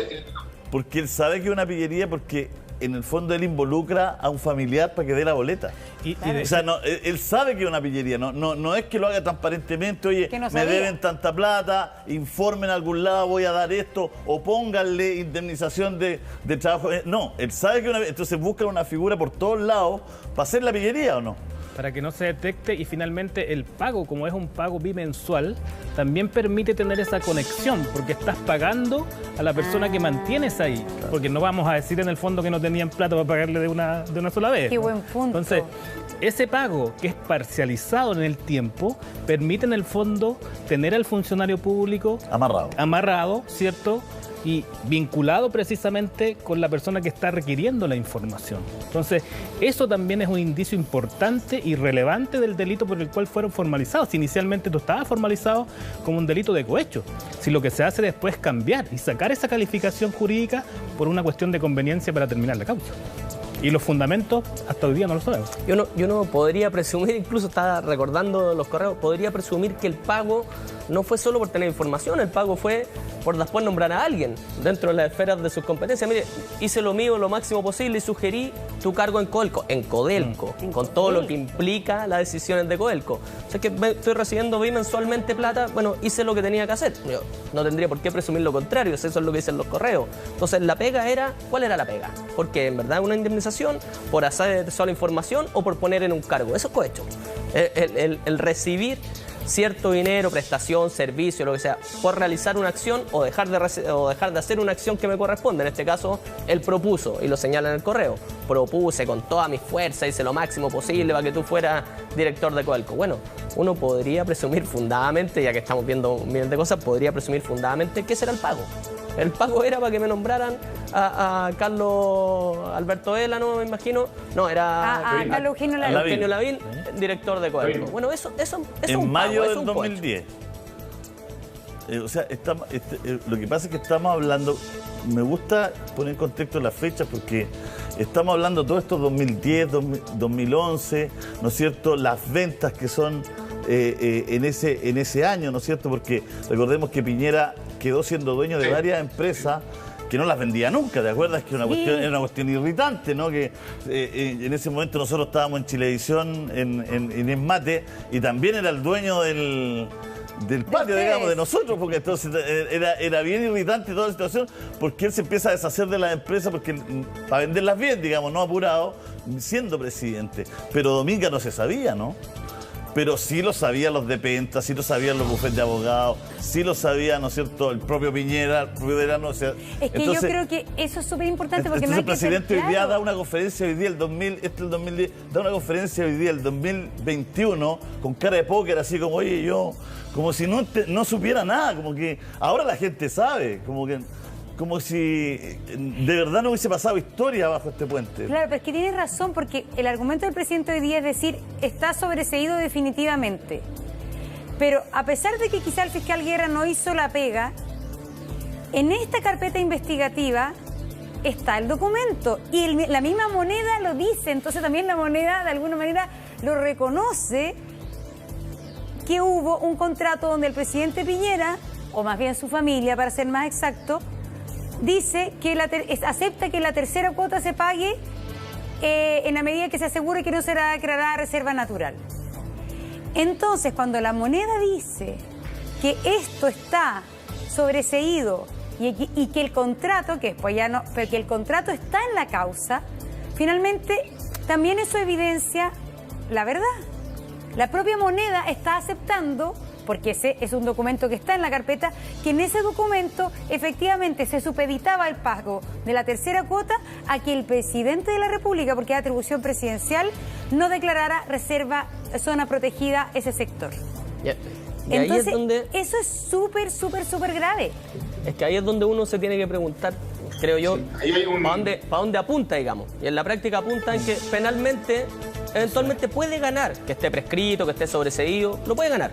Porque él sabe que es una pillería porque en el fondo él involucra a un familiar para que dé la boleta. O sea, él sabe que es una pillería. No es que lo haga transparentemente, oye, me deben tanta plata, informen a algún lado, voy a dar esto, o pónganle indemnización de trabajo. No, él sabe que entonces buscan una figura por todos lados para hacer la pillería, ¿o no? Para que no se detecte, y finalmente el pago, como es un pago bimensual, también permite tener esa conexión, porque estás pagando a la persona que mantienes ahí, porque no vamos a decir en el fondo que no tenían plata para pagarle de una sola vez. Qué buen punto. Entonces, ese pago que es parcializado en el tiempo, permite en el fondo tener al funcionario público amarrado, ¿cierto?, y vinculado precisamente con la persona que está requiriendo la información. Entonces, eso también es un indicio importante y relevante del delito por el cual fueron formalizados. Si inicialmente no estaba formalizado como un delito de cohecho, si lo que se hace después es cambiar y sacar esa calificación jurídica por una cuestión de conveniencia para terminar la causa. Y los fundamentos hasta hoy día no lo sabemos. Yo no podría presumir, incluso estaba recordando los correos, podría presumir que el pago no fue solo por tener información, el pago fue por después nombrar a alguien dentro de las esferas de sus competencias. Mire, hice lo mío lo máximo posible y sugerí tu cargo en Codelco, con todo lo que implica las decisiones de Codelco. O sea, que estoy recibiendo bimensualmente plata, bueno, hice lo que tenía que hacer. Yo no tendría por qué presumir lo contrario, eso es lo que dicen los correos. Entonces, la pega era, ¿cuál era la pega? Porque en verdad una indemnización por hacer sola información o por poner en un cargo. Eso es cohecho. El recibir cierto dinero, prestación, servicio, lo que sea, por realizar una acción o dejar de hacer una acción que me corresponde. En este caso, él propuso, y lo señala en el correo, propuse con toda mi fuerza, hice lo máximo posible para que tú fueras director de Codelco. Bueno, uno podría presumir fundadamente, ya que estamos viendo un millón de cosas, podría presumir fundadamente que ese era el pago. El pago era para que me nombraran a Carlos Alberto Vela, ¿no? Me imagino. No, era Carlos Eugenio Lavín, director de Codelco. Bueno, eso es un pago. En mayo del 2010. O sea, lo que pasa es que estamos hablando, me gusta poner en contexto las fechas porque estamos hablando de todo esto 2010, 2011, ¿no es cierto? Las ventas que son en ese año, ¿no es cierto? Porque recordemos que Piñera quedó siendo dueño de varias empresas que no las vendía nunca, ¿te acuerdas? Que era una cuestión irritante, ¿no? Que en ese momento nosotros estábamos en Chilevisión, en Enmate, y también era el dueño del patio, digamos, de nosotros, porque entonces era bien irritante toda la situación, porque él se empieza a deshacer de las empresas para venderlas bien, digamos, no apurado, siendo presidente. Pero Dominga no se sabía, ¿no? Pero sí lo sabían los de Penta, sí lo sabían los bufetes de abogados, sí lo sabía, ¿no es cierto?, el propio Piñera, el propio Verano. O sea, es que yo creo que eso es súper importante porque entonces no hay el presidente hoy día da una conferencia hoy día, el 2010, da una conferencia hoy día, el 2021, con cara de póker, así como, oye, como si no supiera nada, como que ahora la gente sabe, como si de verdad no hubiese pasado historia bajo este puente. Claro, pero es que tienes razón, porque el argumento del presidente hoy día es decir, está sobreseído definitivamente. Pero a pesar de que quizá el fiscal Guerra no hizo la pega, en esta carpeta investigativa está el documento y la misma moneda lo dice, entonces también la moneda de alguna manera lo reconoce que hubo un contrato donde el presidente Piñera, o más bien su familia para ser más exacto, dice que acepta que la tercera cuota se pague en la medida que se asegure que no será declarada reserva natural. Entonces, cuando la moneda dice que esto está sobreseído y que el contrato, que después ya no, pero que el contrato está en la causa, finalmente también eso evidencia la verdad. La propia moneda está aceptando, porque ese es un documento que está en la carpeta, que en ese documento efectivamente se supeditaba el pago de la tercera cuota a que el presidente de la República, porque es atribución presidencial, no declarara reserva, zona protegida ese sector. Y entonces, ahí es donde... eso es súper grave. Es que ahí es donde uno se tiene que preguntar, creo yo, ¿para dónde apunta, digamos? Y en la práctica apunta en que penalmente, eventualmente puede ganar, que esté prescrito, que esté sobreseído, lo puede ganar.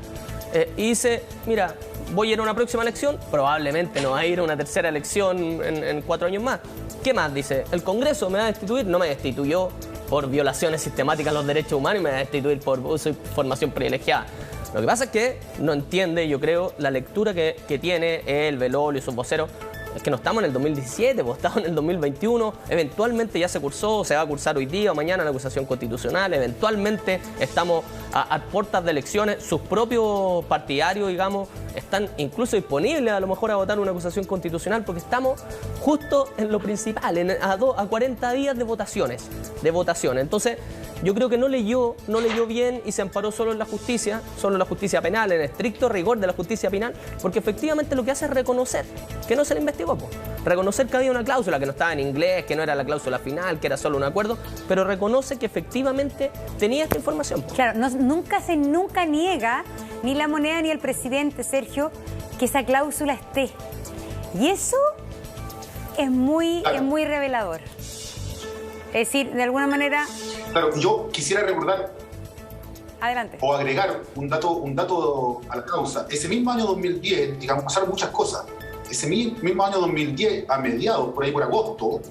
Y dice, mira, voy a ir a una próxima elección, probablemente no va a ir a una tercera elección en 4 años más. ¿Qué más? Dice, ¿el Congreso me va a destituir? No me destituyó por violaciones sistemáticas a los derechos humanos y me va a destituir por uso y formación privilegiada. Lo que pasa es que no entiende, yo creo, la lectura que tiene el Belolio y sus voceros. Es que no estamos en el 2017, pues estamos en el 2021, eventualmente ya se cursó, se va a cursar hoy día o mañana la acusación constitucional, eventualmente estamos a puertas de elecciones, sus propios partidarios, digamos, están incluso disponibles a lo mejor a votar una acusación constitucional porque estamos justo en lo principal, a 40 días de votaciones. Entonces, yo creo que no leyó bien y se amparó solo en la justicia penal, en estricto rigor de la justicia penal, porque efectivamente lo que hace es reconocer que no se le investigó, reconocer que había una cláusula que no estaba en inglés, que no era la cláusula final, que era solo un acuerdo, pero reconoce que efectivamente tenía esta información. Claro, nunca niega ni la moneda ni el presidente, Sergio, que esa cláusula esté. Y eso es muy revelador. Es decir, de alguna manera... Claro, yo quisiera recordar, adelante, o agregar un dato a la causa. Ese mismo año 2010, digamos, pasaron muchas cosas. Ese mismo año 2010, a mediados, por ahí por agosto,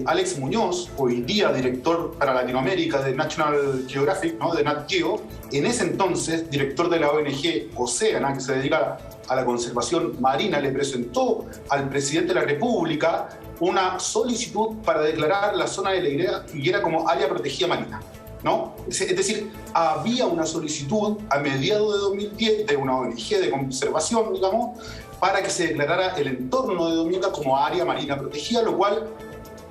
Alex Muñoz, hoy día director para Latinoamérica de National Geographic, ¿no? De Nat Geo, en ese entonces director de la ONG Océana, que se dedica a la conservación marina, le presentó al presidente de la República una solicitud para declarar la zona de la higuera como área protegida marina, ¿no? Es decir, había una solicitud a mediados de 2010 de una ONG de conservación, digamos, para que se declarara el entorno de Dominga como área marina protegida, lo cual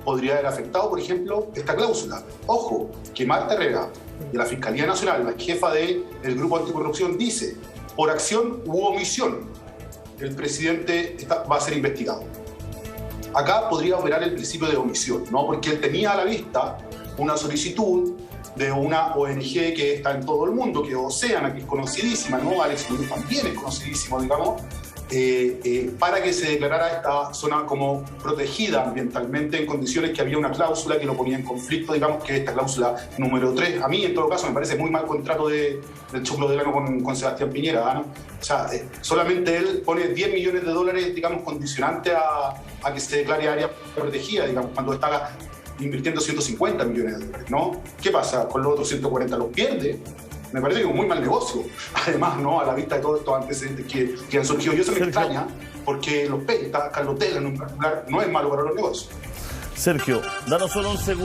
podría haber afectado, por ejemplo, esta cláusula. Ojo, que Marta Herrera, de la Fiscalía Nacional, la jefa del Grupo Anticorrupción, dice, por acción u omisión, el presidente va a ser investigado. Acá podría operar el principio de omisión, ¿no? Porque él tenía a la vista una solicitud de una ONG que está en todo el mundo, que es Océana, que es conocidísima, ¿no? Alex Muñoz también es conocidísimo, digamos, para que se declarara esta zona como protegida ambientalmente en condiciones que había una cláusula que lo ponía en conflicto, digamos, que esta cláusula número 3. A mí, en todo caso, me parece muy mal contrato del Choclo Delano con Sebastián Piñera, ¿no? O sea, solamente él pone $10 millones, digamos, condicionante a que se declare área protegida, digamos, cuando está invirtiendo $150 millones, ¿no? ¿Qué pasa? Con los otros 140 los pierde. Me parece que es un muy mal negocio. Además, ¿no? A la vista de todos estos antecedentes que han surgido. Yo se me extraña porque los PENTA, Carlos Telan en particular, no es malo para los negocios. Sergio, danos solo un segundo.